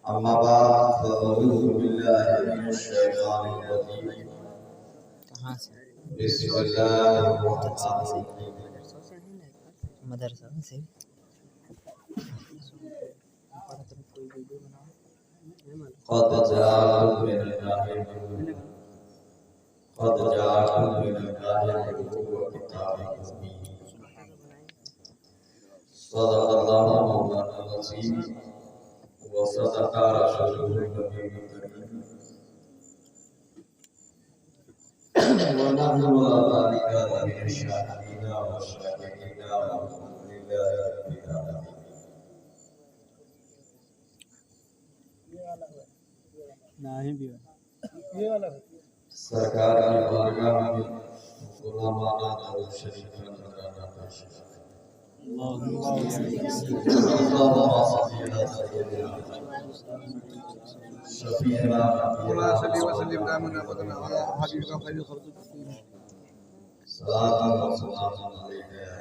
अम्मा बाद अऊज़ु बिल्लाहि मिनश शैतानिर रजीम बिस्मिल्लाहिर्रहमानिर्रहीम मदरसा से क़द जाअकुम मिनल्लाहि नूरुन व किताबुम मुबीन सदक़ल्लाहु मौलाना अज़ीम व सदक़ा रसूलुहुल नबीयुल करीम व नहनु अला ज़ालिका लमिनश शाहिदीन व शाकिरीन वल्हम्दुलिल्लाहि रब्बिल आलमीन। सरकार की बारगाह में गुलामाना दरूद शरीफ का नज़राना पेश है। अल्लाहुम्मा सल्ली अला सय्यिदिना शफीअना सलातन व सलामुन अलैका या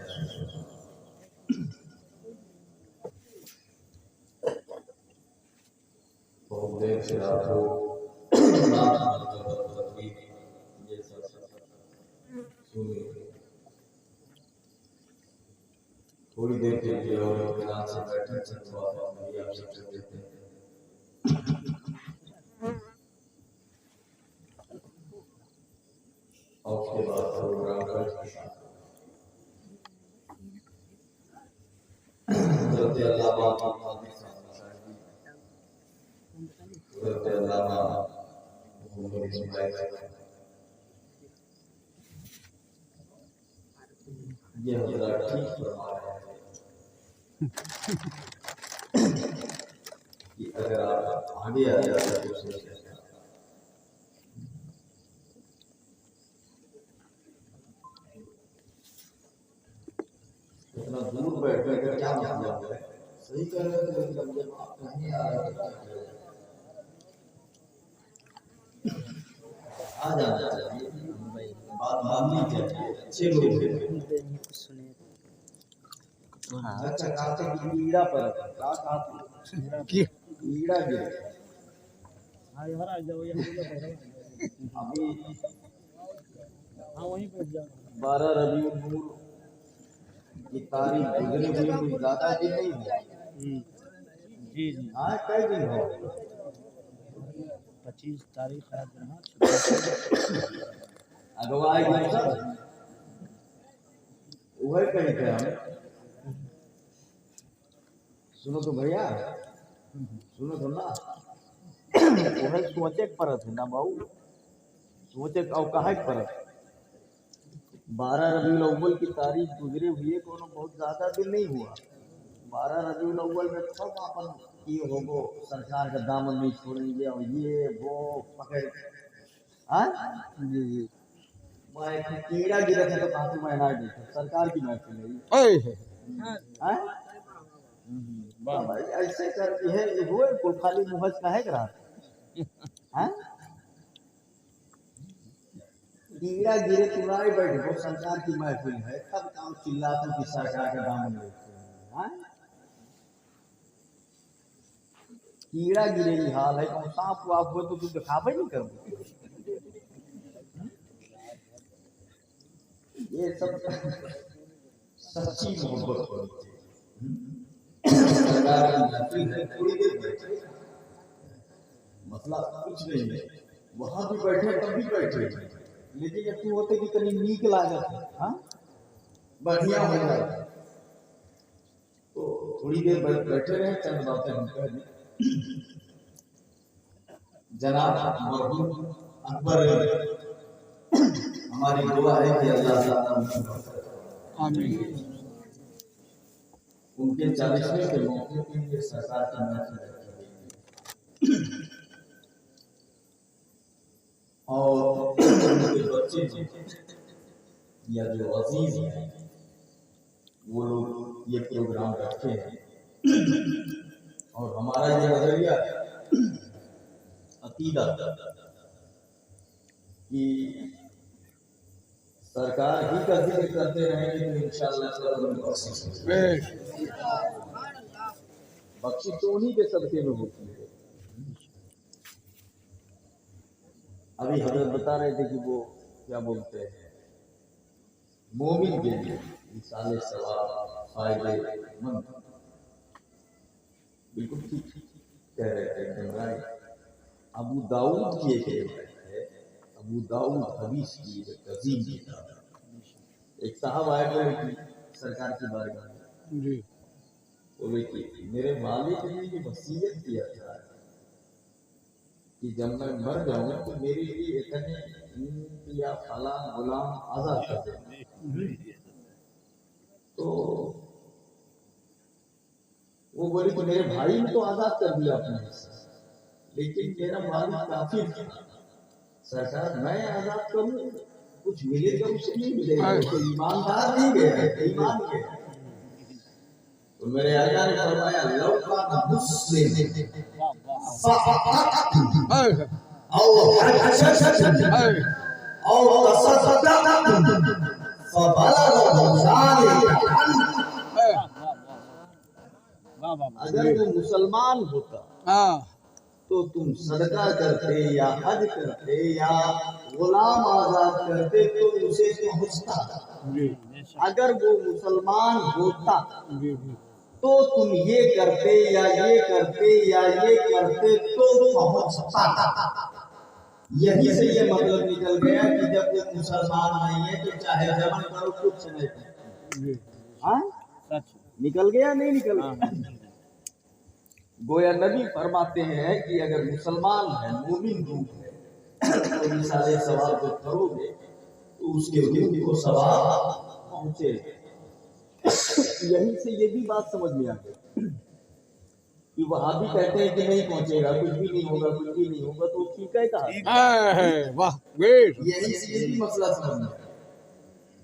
बहुत देर से आपको ये सब सुनिए। थोड़ी देर के लिए और इत्मीनान से बैठे से दुआ मेरी आपसे कर देते हैं। और उसके बाद प्रोग्राम का हज़रत अल्लामा मोहम्मद इस्माइल ये हज़रत ठीक फरमा रहे हैं कि अगर आप आगे आ जाते तो उससे इतना दूर बैठ कर क्या मतलब है? सही कह रहे थे जब आप कहीं आ रहे थे आ जाना चाहिए, बात माननी चाहिए, अच्छे लोग सुने अच्छा कहते कि कीड़ा पर क्या कहते कि कीड़ा गिर हाँ यार आ जाओ यहाँ अभी हाँ वहीं पे जाओ 12 रबीउल नूर की तारीख गुजरे हुए कोई ज्यादा दिन नहीं हुआ। जी जी हाँ कई दिन हो 25 तारीख आज यहाँ अगवाई सब वही कहीं थे हम। सुनो तो भैया सुनो तो ना वही सोचे परत है ना बाबू सोचे और कहा परत 12 रबीउल अव्वल की तारीख गुजरे हुए कोनो बहुत ज्यादा दिन नहीं हुआ। 12 रबीउल अव्वल में सब अपन ये होगो सरकार का दामन नहीं छोड़ेंगे और ये वो पकड़ जी मैं कीड़ा गिरा था तो कहाँ से मैं ना देखा सरकार की महफिल है भाई ऐसे करती है ये वो कोई खाली मुहज का है रहा हैं कीड़ा गिरे तुराई बैठे वो सरकार की महफिल है तब काम चिल्लाते कि सरकार का दामन लेते हैं। कीड़ा गिरे की हाल है कौन सांप वाप हो तो तू दिखावे नहीं कर ये सब सच्ची मोहब्बत होती है। सरकार की महफिल है थोड़ी देर बैठे मतलब कुछ नहीं है वहां भी बैठे तब भी बैठे लेकिन जब तू होते कि कहीं नीक लागत है हाँ बढ़िया हो जाए तो थोड़ी देर बैठे रहे चंद बातें हम कह दें। जनाब मरहूम अकबर हमारी दुआ है कि अल्लाह ताला आमीन उनके 40वें के मौके पे ये सरकार की महफिल बच्चे या जो अजीज हैं वो लोग ये प्रोग्राम रखे हैं और हमारा ये नजरिया अकीदा कि सरकार ही का जिक्र करते रहेंगे तो इंशाअल्लाह बख्शिश तो उन्हीं के सदके में होती है। अभी हजरत बता रहे थे कि वो क्या बोलते हैं मोमिन के लिए मिसाल सवाब फायदेमंद, बिल्कुल ठीक कह रहे थे एकदम राइट। अबू दाऊद की एक रिवायत है, अबू दाऊद हदीस की एक अजीम किताब। एक साहब आए बोले कि सरकार की बारगाह में जी बोले कि मेरे वालिद ने ये वसीयत किया था कि जब मैं मर जाऊं तो मेरे लिए इतने या फला गुलाम आजाद कर देना। तो वो बोले कि मेरे भाई ने तो आजाद कर दिया अपने हिस्सा, लेकिन मेरा वालिद काफिर था, सरकार मैं आजाद करूं कुछ मिलेगा उसे नहीं मिलेगा, तो ईमानदार नहीं गया, ईमान गया। तो मेरे आका ने फरमाया लौका मुस्लिम अगर वो मुसलमान होता तो तुम सदका करते या हज करते या गुलाम आजाद करते तो उसे पहुंचता। अगर वो मुसलमान होता तो तुम ये करते या ये करते या ये करते तो पहुंचता। यही से ये मतलब निकल गया कि जब वो मुसलमान नहीं है तो चाहे जबन करो कुछ नहीं करो। हाँ निकल गया नहीं निकल गया। गोया नबी फरमाते हैं कि अगर मुसलमान है मोमिन रूह है तो मिसाले सवाब जो करोगे तो उसके रूह को सवाब पहुंचे। यही से ये भी बात समझ में आ गई कि वहाबी कहते हैं कि नहीं पहुंचेगा, कुछ भी नहीं होगा, कुछ भी नहीं होगा, तो ठीक है कहा। वाह यही से ये भी मसला समझ में आया,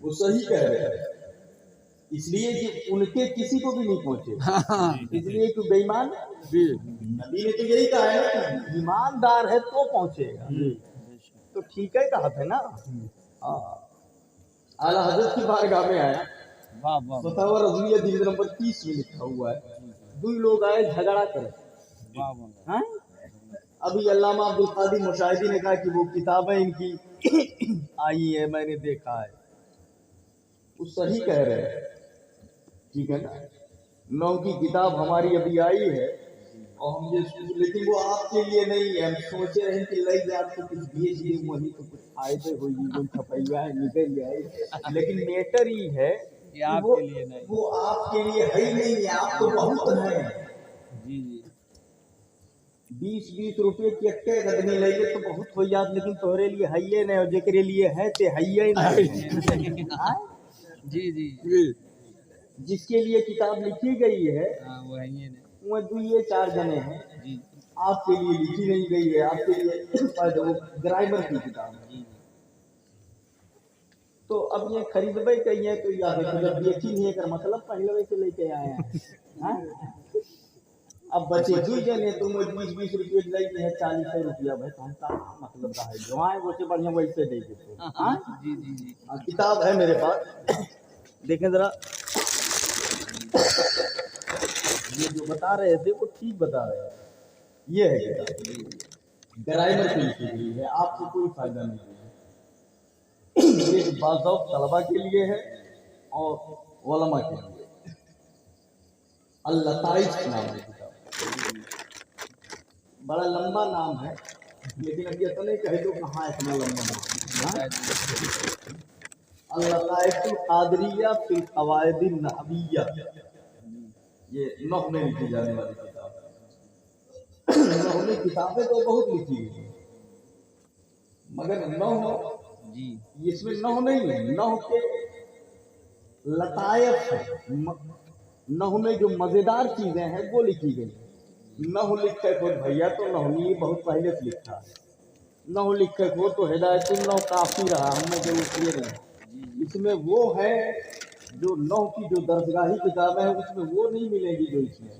वो सही कह रहे हैं। इसलिए कि उनके किसी को भी नहीं पहुंचे, इसलिए कि बेईमान नबी ने तो यही कहा है ना, ईमानदार है तो पहुंचेगा, तो ठीक है कहा था ना। आला हजरत की बारगाह में आया, फतवा रज़विया जिल्द नंबर 30 में लिखा हुआ है, दो लोग आए झगड़ा कर। अभी अल्लामा अब्दुल कादिर मुशाहिदी ने कहा कि वो किताबें इनकी आई है मैंने देखा है, वो सही कह रहे हैं, ठीक है ना। 9 की किताब हमारी अभी आई है और हम ये लेकिन वो आपके लिए नहीं है। हम सोचे रहे कि लई जात को कुछ भेज दिए वही तो कुछ फायदे होगी, कोई छपैया है निकल जाए, लेकिन मैटर ही है कि आपके लिए नहीं, वो आपके लिए है ही नहीं है, आप तो बहुत है जी जी। 20-20 रुपए की अक्के गदनी लगे तो बहुत हो जात, लेकिन तोहरे लिए है ही नहीं और जेकरे लिए है ते है ही नहीं जी जी। जिसके लिए किताब लिखी गई है वो 2-4 जने हैं, आपके लिए लिखी नहीं गई है, आपके लिए वो ग्रामर की किताब है। तो अब ये खरीदबे कहिए तो याद है जब बेची नहीं कर मतलब पहले से लेके आए हैं। अब बचे 2 जने तो 20-20 रुपये लगे हैं, 40 रुपया भाई हम का मतलब रहा है जवाए वो से बढ़िया वैसे दे देते। हां जी जी जी किताब है मेरे पास, देखें जरा। ये जो बता रहे थे वो ठीक बता रहे हैं, ये है किताब ग्रामर की लिखी गई है, आपको कोई फायदा नहीं है। ये बाज़ौक़ तलबा के लिए है और उलमा के लिए। अल-लताइफ़ नाम है किताब, बड़ा लंबा नाम है, लेकिन अब इतने कह दो कहाँ इतना लंबा नाम है। अल-लताइफ़ुल क़ादिरिया फ़िल क़वाइदिन नहविय्या, ये नहव में लिखी जाने वाली किताब है। नहव में किताबें तो बहुत लिखी है, मगर नहव जी इसमें नहव नहीं है, नहव के लताइफ है, नहव में जो मजेदार चीजें हैं वो लिखी गई। नहव लिखे खुद भैया तो नहवी बहुत पहले से लिखा है, नौ लिखे हो तो हिदायतुल नौ काफी रहा, हमने जो किए रहे। इसमें वो है जो नौ की जो दर्जगाही किताबें हैं उसमें वो नहीं मिलेगी जो इसमें।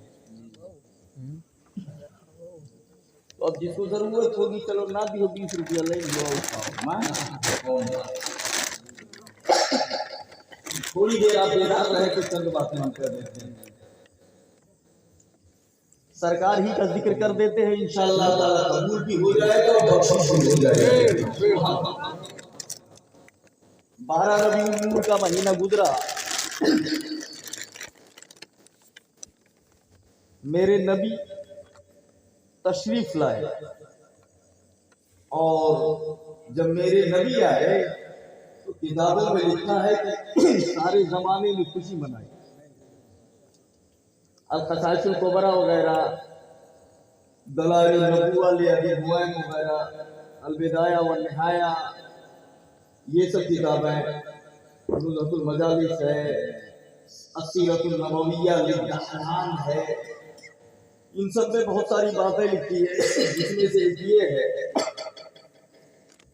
तो अब जिसको जरूरत होगी चलो ना भी हो 20 रुपया ले लो उठाओ। थोड़ी देर आप बेदार रहे तो चंद बातें हम कर देते हैं। सरकार ही का जिक्र कर देते हैं, इंशाअल्लाह ताला कबूल भी हो जाएगा और बख्शिश भी हो जाएगा। 12 रबीउल अव्वल का महीना गुजरा, मेरे नबी तशरीफ लाए और जब मेरे नबी आए तो किताबों में लिखा है कि सारे जमाने में खुशी मनाई। अल-क़साइसुल कुबरा वगैरह, दलाइल नबुव्वा li अबी हुवैन वगैरह, अल-बिदाया व निहाया, ये सब किताबें, नुज़हतुल मजालिस है, अस्सीरतुल नबविय्या लिद-दहलान है, इन सब में बहुत सारी बातें लिखी है। जिसमें से ये है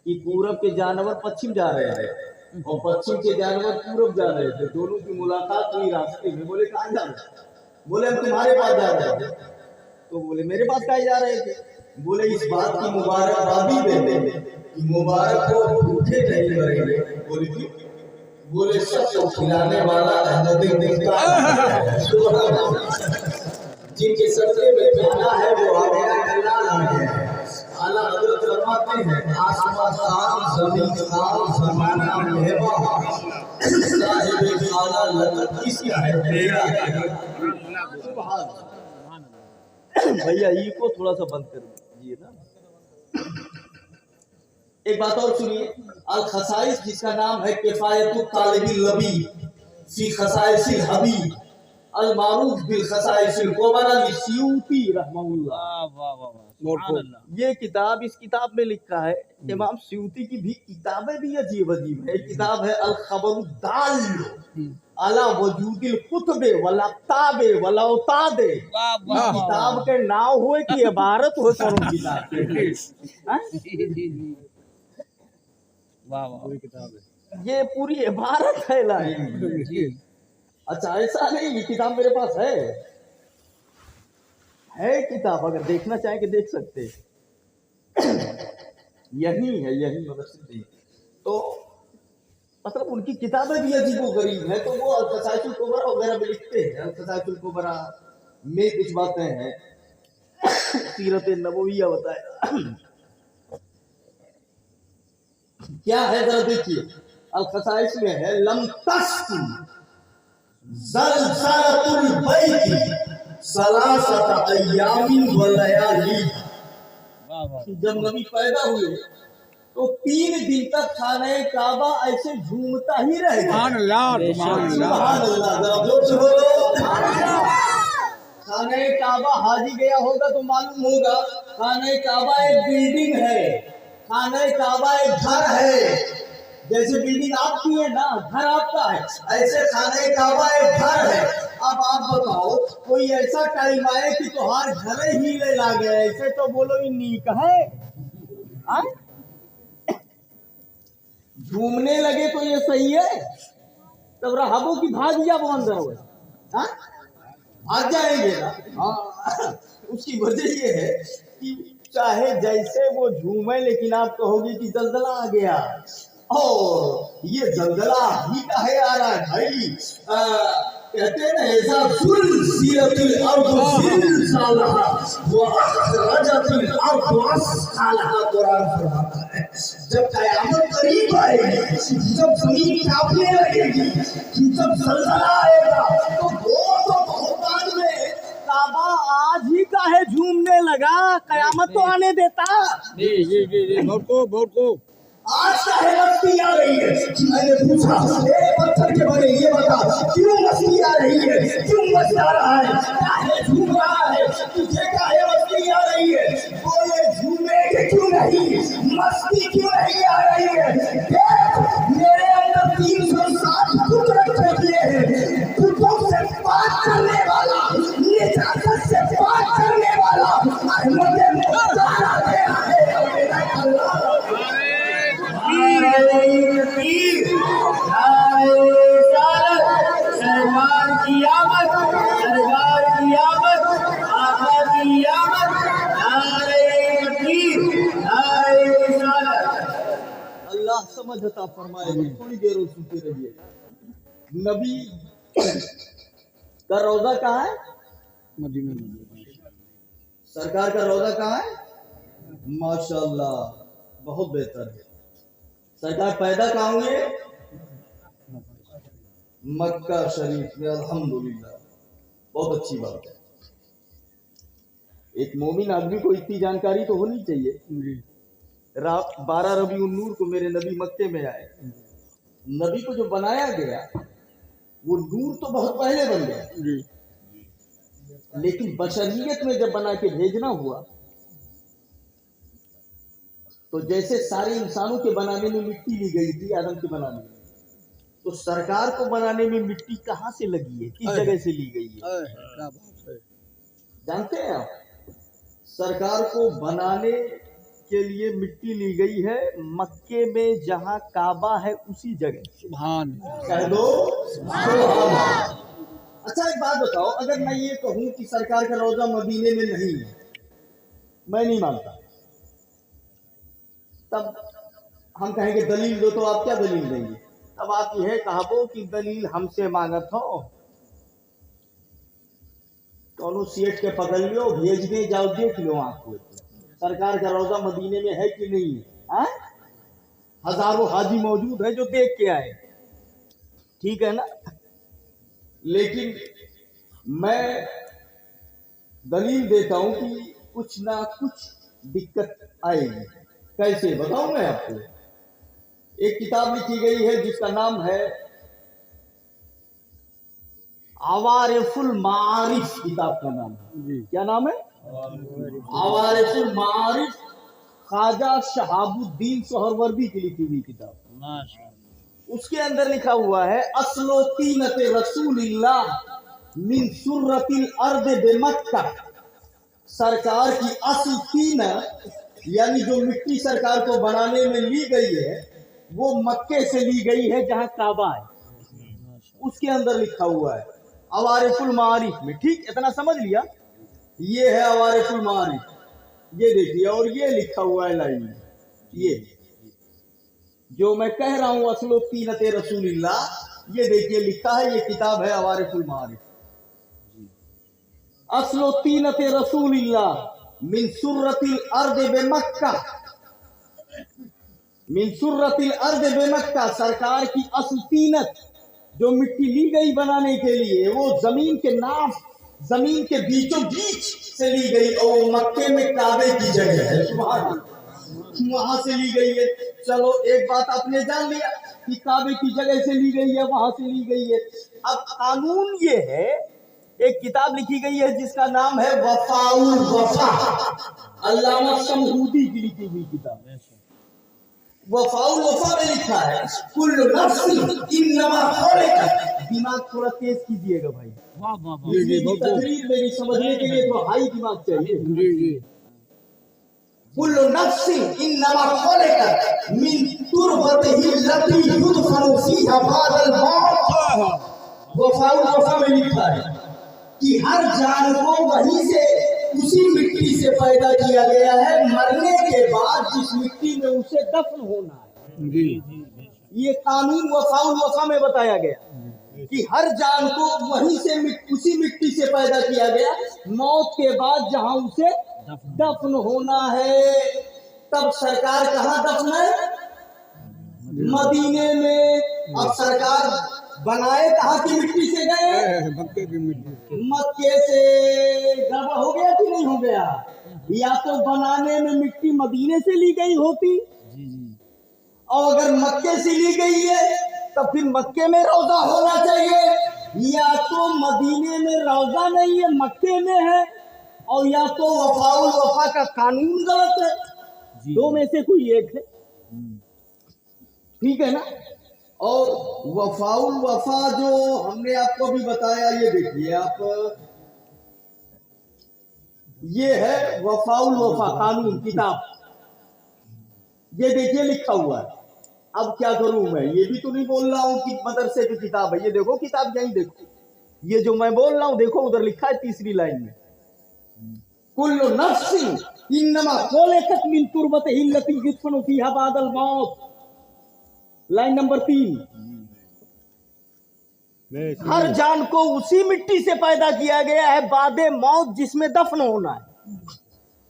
कि पूरब के जानवर पश्चिम जा रहे थे और पश्चिम के जानवर पूरब जा रहे थे, दोनों की मुलाकात हुई रास्ते में। बोले कहाँ जा रहे हैं? बोले हम तुम्हारे पास जा रहे थे। तो बोले मेरे पास कहाँ जा रहे थे? बोले इस बात की मुबारकबादी देते कि मुबारक हो भूखे नहीं मरेंगे। बोले क्यों? बोले सबको खिलाने वाला जिनके सब्जे में खाना है वो आ गया, कल्याण आ गया। आला हज़रत फरमाते हैं आसमान खान ज़मीन खान ज़माना मेवा साहिब खाना लक़त किसका है तेरा। भैया ई को थोड़ा सा बंद कर दीजिए ना। एक बात और सुनिए, अल-ख़साइस जिसका नाम है किफ़ायतुत तालिबिल लबीब फी ख़साइसिल हबीब अल-मारूफ बिल ख़साइसिल कुबरा लिस्यूती रहमहुल्लाह। वाह वाह वाह, ये किताब, इस किताब में लिखा है, इमाम स्यूती की भी किताबें भी अजीब अजीब है। किताब है अल-ख़बरुद्दाल अला वजूदिल कुतुबे वल अक्ताबे वल औतादे। किताब के नाम हुए कि इबारत हो करो किताब वाह वाह किताब है, ये पूरी इबारत है लाइन। अच्छा ऐसा नहीं, ये किताब मेरे पास है किताब, अगर देखना चाहें कि देख सकते यही है, यही मदरसे। तो मतलब उनकी किताबें भी अजीबो गरीब है। तो वो अल-क़साइसुल कुबरा वगैरह में लिखते हैं। अल-क़साइसुल कुबरा में कुछ बातें हैं, सीरत नबविया बताया क्या है जरा देखिए। अल-क़साइस में है लम तस्की ज़लज़लतुल बैति सलासत अय्यामिन व लयाली। जब नबी पैदा हुए तो 3 दिन तक खाने काबा ऐसे झूमता ही रहेगा। सुभान अल्लाह, जरा जोर से बोलो। खाने काबा हाजी गया होगा तो मालूम होगा, खाने काबा एक बिल्डिंग है, खाने काबा एक घर है। जैसे बिल्डिंग आपकी है ना, घर आपका है, ऐसे खाने काबा एक घर है। अब आप बताओ कोई ऐसा टाइम आए कि तुम्हार घर ही ले ला गए, ऐसे तो बोलो ये नीक है। झूमने लगे तो ये सही है, तब रहाबो की भाग जा वो अंदर हो, भाग जाएंगे ना। हाँ, उसकी वजह ये है कि चाहे जैसे वो झूमे, लेकिन आप कहोगे कि जल्जला आ गया, और ये जल्जला ही काहे आ रहा है भाई। कहते हैं ना ऐसा ज़ुलज़िलतिल अर्ज़ु ज़िलज़ालहा व अख़रजतिल अर्ज़ु अस्क़ालहा। कुरान फरमाता है जब क़यामत करीब आएगी, जब ज़मीन कांपने लगेगी, जब जल्जला आएगा, तो वो तो बहुत बाद में काबा आज ही काहे झूमने लगा, क़यामत तो आने देता। जी बहुत को आज काहे मस्ती आ रही है? मैंने पूछा पत्थर के बने, ये बता क्यों मस्ती आ रही है, क्यों मचा रहा है, काहे झूम रहा है, तुझे काहे मस्ती आ रही है? बोले झूमेंगे क्यों नहीं, मस्ती क्यों नहीं आ रही है? देख मेरे अंदर 360 कुदरत रखिए हैं, कुतुब से बात करने वाला, निजात से बात करने वाला, अहमद मुख्तार आ गया है। अल्लाह तकबीर, नारे रिसालत, सरकार की आमद, सरकार की आमद, आका की आमद, नारे तकबीर, नारे रिसालत। अल्लाह समझ अता फरमाए। थोड़ी देर और सुनते रहिए। नबी का रोजा कहाँ है? मदीना में। सरकार का रोजा कहाँ है? माशाल्लाह, बहुत बेहतर है। सरकार पैदा कहाँ हुए? मक्का शरीफ में। अल्हम्दुलिल्लाह, बहुत अच्छी बात है। एक मोमिन आदमी को इतनी जानकारी तो होनी चाहिए। जी 12 रबीउन नूर को मेरे नबी मक्के में आए। नबी को जो बनाया गया वो नूर तो बहुत पहले बन गया, जी लेकिन बशरियत में जब बना के भेजना हुआ तो जैसे सारे इंसानों के बनाने में मिट्टी ली गई थी आदम के बनाने में, तो सरकार को बनाने में मिट्टी कहाँ से लगी है, किस जगह से ली गई है? क्या बात है। जानते हैं आप? सरकार को बनाने के लिए मिट्टी ली गई है मक्के में, जहाँ काबा है उसी जगह से। सुभान कह दो सुभान। अच्छा एक बात बताओ, अगर मैं ये कहूँ कि सरकार का रोजा मदीने में नहीं है, मैं नहीं मानता, तब हम कहेंगे दलील दो, तो आप क्या दलील देंगे? तब आप यह कहो कि दलील हमसे मांगत हो, दोनों सीट के पकड़ लियो, भेजने जाओ, देख लो आपको सरकार का रोजा मदीने में है कि नहीं है। हाँ? हजारों हाजी मौजूद है जो देख के आए, ठीक है ना? लेकिन मैं दलील देता हूं कि कुछ ना कुछ दिक्कत आएगी। कैसे बताऊं मैं आपको? एक किताब लिखी गई है जिसका नाम है आवारिफुल मारिफ, किताब का नाम है। जी क्या नाम है? आवारिफुल मारिफ, ख्वाजा शहाबुद्दीन सोहरवर्दी की लिखी हुई किताब। माशाअल्लाह। उसके अंदर लिखा हुआ है असलो तीनते रसूलिल्लाह मिन सुर्रतिल अर्द बेमक्का। सरकार की असल तीनत यानी जो मिट्टी सरकार को बनाने में ली गई है वो मक्के से ली गई है जहां काबा है। उसके अंदर लिखा हुआ है अवारिफुल मारिफ में। ठीक, इतना समझ लिया? ये है अवारिफुल मारिफ, ये देखिए, और ये लिखा हुआ है लाइन में, ये जो मैं कह रहा हूं असलो तीनते रसूलिल्लाह, ये देखिए लिखा है, ये किताब है अवारिफुल मारिफ। असलो तीनते रसूलिल्लाह मिन सुर्रतिल अर्द बेमक्का, मिन सुर्रतिल अर्द बेमक्का। सरकार की असल तीनत जो मिट्टी ली गई बनाने के लिए वो जमीन के नाफ, जमीन के बीचों बीच से ली गई, और मक्के में काबे की जगह है, सुभान अल्लाह, वहां से ली गई है। चलो एक बात आपने जान लिया कि काबे की जगह से ली गई है, वहां से ली गई है। अब कानून ये है, एक किताब लिखी गई है जिसका नाम है वफाउल वफा, अल्लामा शमहूदी की लिखी हुई किताब। वफाउल वफा में लिखा है कुल्लु नफ्सिन इन्नमा खुलिकत। दिमाग थोड़ा तेज कीजिएगा भाई, वाह वाह वाह। ये तकरीर मेरी समझने के लिए तो हाई दिमाग चाहिए। जी जी कुल्लु नफ्सिन इन्नमा खुलिकत मिन तुरबतिही लती युदफनु फीहा बादल मौत। वफाउल वफा में लिखा है कि हर जान को वहीं से, उसी मिट्टी से पैदा किया गया है, मरने के बाद जिस मिट्टी में उसे दफन होना है। जी ये कानून वफाउल वफा में बताया गया कि हर जान को वहीं से उसी मिट्टी से पैदा किया गया, मौत के बाद जहां उसे दफन होना है। तब सरकार कहाँ दफन है? मदीने में। अब सरकार बनाए कहाँ की मिट्टी से गए? मक्के की मिट्टी। मक्के से। गड़बड़ हो गया कि नहीं हो गया? या तो बनाने में मिट्टी मदीने से ली गई होती, जी जी और अगर मक्के से ली गई है तो फिर मक्के में रोजा होना चाहिए, या तो मदीने में रोजा नहीं है मक्के में है, और या तो वफाउल वफा का कानून गलत है। दो में से कोई एक है, ठीक है ना? और वफाउल वफा जो हमने आपको भी बताया, ये देखिए आप, ये है वफाउल वफा कानून किताब, ये देखिए लिखा हुआ है। अब क्या करूं मैं, ये भी तो नहीं बोल रहा हूं कि मदरसे की किताब है। ये देखो किताब, यही देखो, ये जो मैं बोल रहा हूं देखो उधर लिखा है तीसरी लाइन में, कुल्लु नफ्सिन इन्नमा खुलिकत मिन तुरबतिहिल लती युदफनु फीहा बादल मौत। लाइन नंबर 3, हर जान को उसी मिट्टी से पैदा किया गया है बादे मौत जिसमें दफन होना है,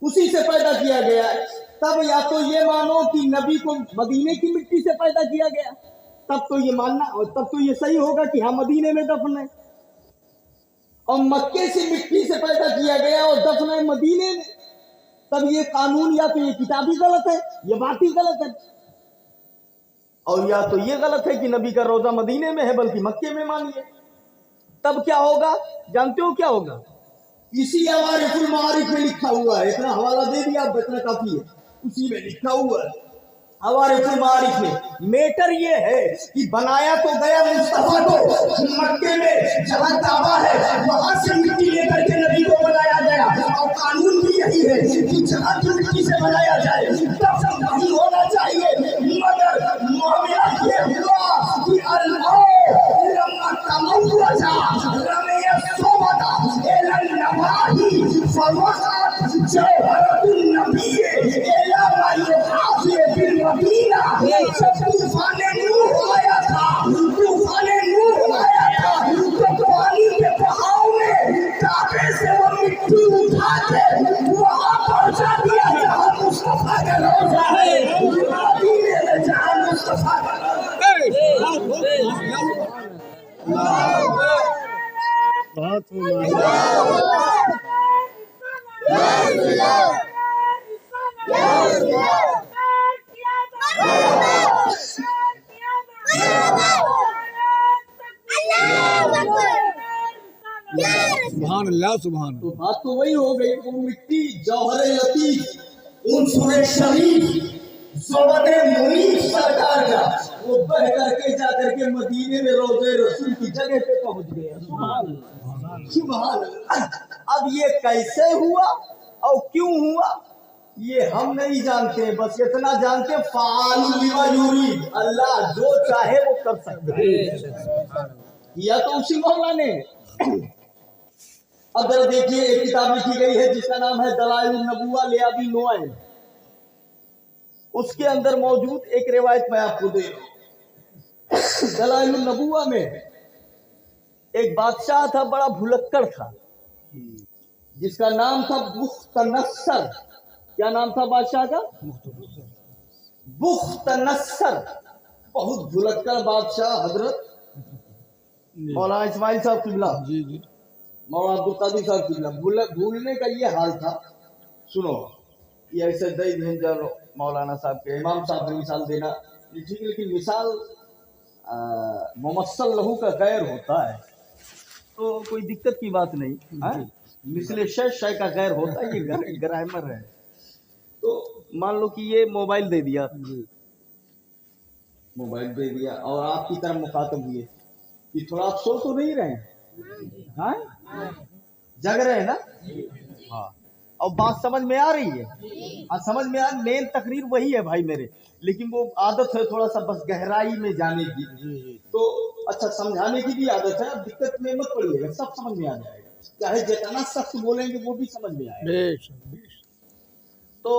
उसी से पैदा किया गया है। तब या तो ये मानो कि नबी को मदीने की मिट्टी से पैदा किया गया, तब तो ये मानना, और तब तो ये सही होगा कि हाँ मदीने में दफन है, और मक्के से मिट्टी से पैदा किया गया और दफन है मदीने में, तब ये कानून या तो ये किताबी गलत है, ये बात ही गलत है, और या तो ये गलत है कि नबी का रोजा मदीने में है बल्कि मक्के में मानिए। तब क्या होगा जानते हो क्या होगा? इसी हवारिकुल मारिफ में लिखा हुआ है, इतना हवाला दे दिया, अब इतना काफी है, उसी में लिखा हुआ है हवारिकुल मारिफ में। मेटर ये है कि बनाया तो गया मुस्तफा को मक्के में जहां काबा है, वहां से मिट्टी लेकर के नबी को बनाया गया, और कानून भी यही है कि जहां की मिट्टी से बनाया जाए दफन वही होना चाहिए। मगर मामला ये हुआ कि अल्लाह लम्मा तमव्वजा रमिया सोबता एलन नवाही फवक़त जौहरतुन नबी इला मा युहाफ़ी बिल मदीना। तूफान नूह आया था, तूफान नूह आया था, तो पानी के बहाव में काबे से वो मिट्टी उठा के वहां पहुंचा दिया जहां मुस्तफा का रोजा है, मदीने में जहां मुस्तफा का सुभान अल्लाह सुभान। तो बात तो वही हो गई, वो मिट्टी जौहर लतीफ उनसुर शरीफ ज़ुबदे मुनीफ सरकार का वो बह करके जा करके मदीने में रोज़े रसूल की जगह पे पहुंच गया। सुभान सुभान। अब ये कैसे हुआ और क्यों हुआ ये हम नहीं जानते, बस इतना जानते फ़ाअल लिमा युरीद, अल्लाह जो चाहे वो कर सकता है, या तो उसी मौला ने। अब जरा देखिए, एक किताब लिखी गई है जिसका नाम है दलाइलुन नबुव्वा ले अबी नुआइम, उसके अंदर मौजूद एक रिवायत मैं आपको दे रहा हूं। दलाइलुन नबुव्वा में एक बादशाह था, बड़ा भुलक्कड़ था, जिसका नाम था बुख्तनस्सर। क्या नाम था बादशाह का? बुख्तनस्सर। बहुत भुलक्कड़ बादशाह हजरत मौलाना इस्माइल साहब किबला, जी जी, मौलाना अब्दुल कादिर साहब किबला। भूलने का ये हाल था। सुनो, ये ऐसे दई भेंजर मौलाना साहब के इमाम साहब ने मिसाल देना ठीक है, लेकिन मिसाल मुमस्सल लहू का गैर होता है तो कोई दिक्कत की बात नहीं है। मिसले शय का गैर होता है, ये ग्रामर है। तो मान लो कि ये मोबाइल दे दिया, मोबाइल दे दिया और आपकी तरफ मुखातब हुए कि थोड़ा आप सो तो नहीं रहे, हाँ जग रहे हैं ना, हाँ, और बात समझ में आ रही है, हाँ समझ में आ, मेन तकरीर वही है भाई मेरे, लेकिन वो आदत है थोड़ा सा बस गहराई में जाने की, तो अच्छा समझाने की भी आदत है। अब दिक्कत में मत पड़िएगा, सब समझ में आ जाएगा, चाहे जितना सख्त बोलेंगे वो भी समझ में आएगा। तो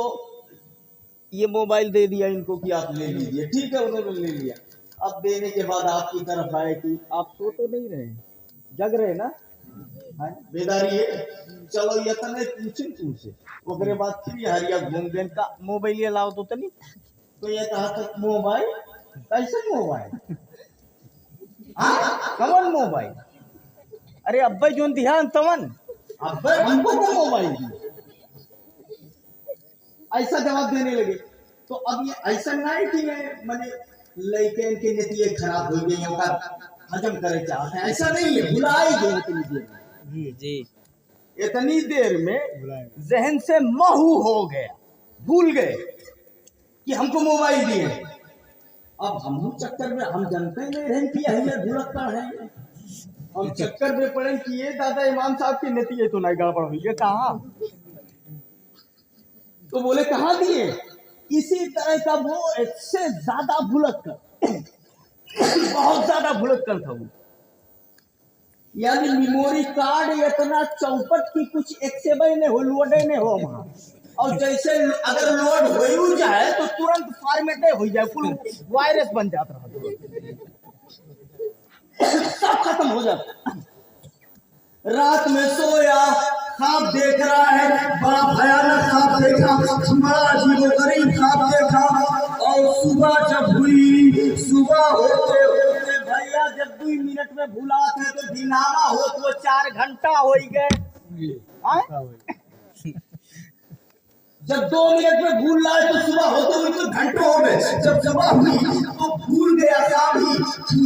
ये मोबाइल दे दिया इनको कि आप ले लीजिए, ठीक है, उन्होंने ले लिया। अब देने के बाद आपकी तरफ आए कि आप सो तो नहीं रहे, जग रहे ना, हाँ बेदारी है, चलो ये तने पूछे तुमसे, ओकरे बाद फिर ये हरिया घूम गए का मोबाइल ये लाओ तो तनी, तो ये कहा था मोबाइल, कैसे मोबाइल, हाँ कौन मोबाइल, अरे अब्बा जोन ध्यान तवन, अब्बा हमको तो मोबाइल दिया, ऐसा जवाब देने लगे। तो अब ये ऐसा ना है कि मैंने लड़के के नतीजे खराब हो गए और हजम करे चाहते हैं, ऐसा नहीं है, भुलाई गए इतनी देर में, जी इतनी देर में जहन से महू हो गया, भूल गए कि हमको मोबाइल दिए। अब हम चक्कर में, हम जानते नहीं रहे कि यही भुलक्कड़ है, हम चक्कर में पड़े कि ये दादा इमाम साहब के नतीजे तो नहीं गड़बड़ हुई है, कहा तो बोले कहाँ दिए, इसी तरह का वो इससे ज्यादा भुलक्कड़ बहुत ज्यादा भुलक्कड़ था वो। यानी मेमोरी कार्ड इतना चौपट की कुछ एक्सेबल नहीं हो, लोडे नहीं हो वहां। और जैसे अगर लोड हो जाए तो तुरंत फॉर्मेट हो जाए, फुल वायरस बन जाता रहा, सब खत्म हो जाता। रात में सोया, ख्वाब देख रहा है, बड़ा भयानक ख्वाब देखा, बड़ा अजीबोगरीब ख्वाब देखा। और सुबह जब हुई, सुबह होते होते भैया जब 2 मिनट में भूला थे तो दिनामा हो तो 4 घंटा हो गए। जब 2 मिनट में भूल रहा है तो सुबह होते हुए तो घंटों हो गए। जब सुबह हुई तो भूल गया काम ही,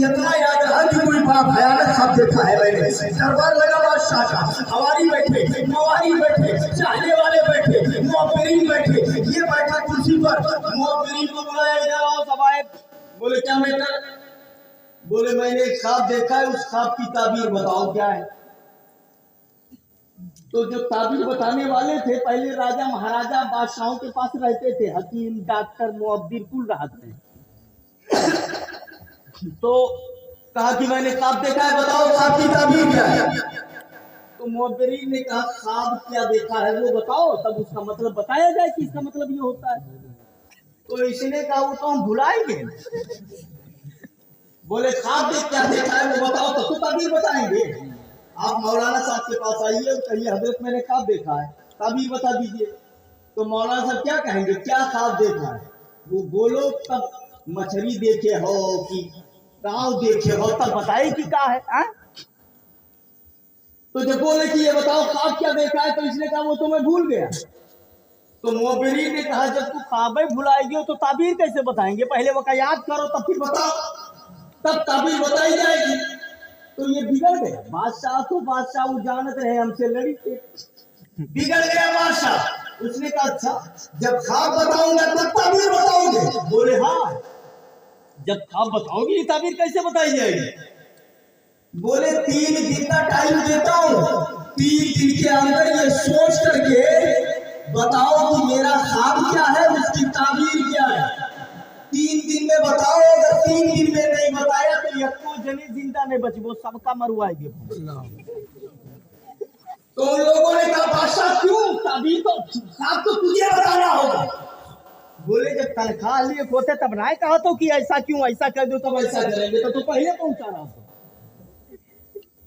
इतना याद रहा कि कोई बड़ा भयानक ख्वाब देखा है मैंने। दरबार लगा बादशाह का, हवारी बैठे, नवारी बैठे, चाहने वाले बैठे, मुअब्बिरीन बैठे, ये बैठा कुर्सी पर। मुअब्बिरीन को बुलाया जाओ, सब आए। बोले क्या मैटर? बोले मैंने एक ख्वाब देखा है, उस ख्वाब की ताबीर बताओ क्या है। तो जो ताबीर बताने वाले थे पहले राजा महाराजा बादशाहों के पास रहते थे, हकीम डॉक्टर मुअब्बिर कुल रहते हैं। तो कहा कि मैंने ख्वाब देखा है, बताओ ख्वाब की ताबीर क्या है। तो मुअब्बिरीन ने कहा ख्वाब क्या देखा है वो बताओ, तब उसका मतलब बताया जाए कि इसका मतलब ये होता है। तो इसने कहा वो तो हम भुलाएंगे। बोले ख्वाब देख क्या देखा है वो बताओ, तो ताबीर बताएंगे। आप मौलाना साहब के पास आइए और कहिए हजरत मैंने ख्वाब देखा है, ताबीर बता दीजिए। तो मौलाना साहब क्या कहेंगे, क्या ख्वाब देखा है? वो बोलो तब मछली देखे हो कि गाँव देखे हो, तब बताए कि क्या है, आ? तो जब बोले कि ये बताओ ख्वाब क्या देखा है, तो इसने कहा वो तो मैं भूल गया। तो मुअब्बिरीन ने कहा जब तू ख्वाब भुलाएगी तो ताबीर कैसे बताएंगे, पहले वो का याद करो तब फिर बताओ, तब ताबीर बताई जाएगी। तो ये बिगड़ गया बादशाह। तो बादशाह वो जानते रहे हमसे लड़ी थे, बिगड़ गया बादशाह। उसने कहा अच्छा जब ख्वाब बताऊंगा तब ताबीर बताओगे? बोले हाँ, जब ख्वाब बताओगी ताबीर कैसे बताई जाएगी? बोले 3 दिन का टाइम देता हूँ, 3 दिन के अंदर ये सोच करके बताओ कि मेरा ख्वाब क्या है, उसकी ताबीर क्या है। 3 दिन में बताओ, अगर 3 दिन में नहीं बताया तो यक्को जने जिंदा नहीं बचबो, सबका मरवाएंगे। तो उन लोगों ने कहा बादशाह क्यों, ताबीर तो ख्वाब तो तुझे बताना होगा। बोले जब तनख्वाह लिए होते तब ना कहा तो कि ऐसा क्यों, ऐसा कर दो तब ऐसा करेंगे, तो पहले पहुंचा रहा था।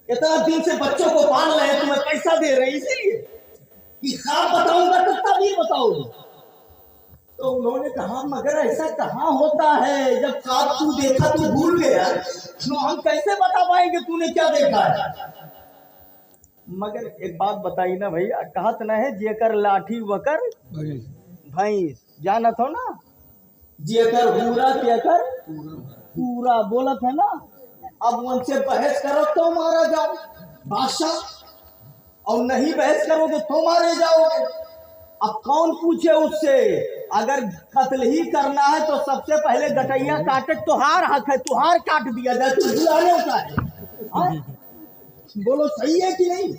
इतना दिन से बच्चों को पाल रहे हैं, तुम्हें पैसा दे रहे हैं इसीलिए कि ख्वाब बताऊंगा तो ताबीर बताओगे। तो उन्होंने कहा मगर ऐसा कहाँ होता है, जब ख्वाब तू देखा तू भूल गया, तो हम कैसे बता पाएंगे तूने क्या देखा है। मगर एक बात बताई ना भैया, कहत न है जेकर लाठी वकर भैंस, जानत हो ना, जेकर पूरा तेकर पूरा बोलत है ना। अब उनसे बहस करो तो मारा जाओ बादशाह, और नहीं बहस करोगे तो मारे जाओगे। अब कौन पूछे उससे, अगर कत्ल ही करना है तो सबसे पहले गटैया काटे, तुहार हक है, तुहार काट दिया जाए, तू भुलाने का है। बोलो सही है कि नहीं?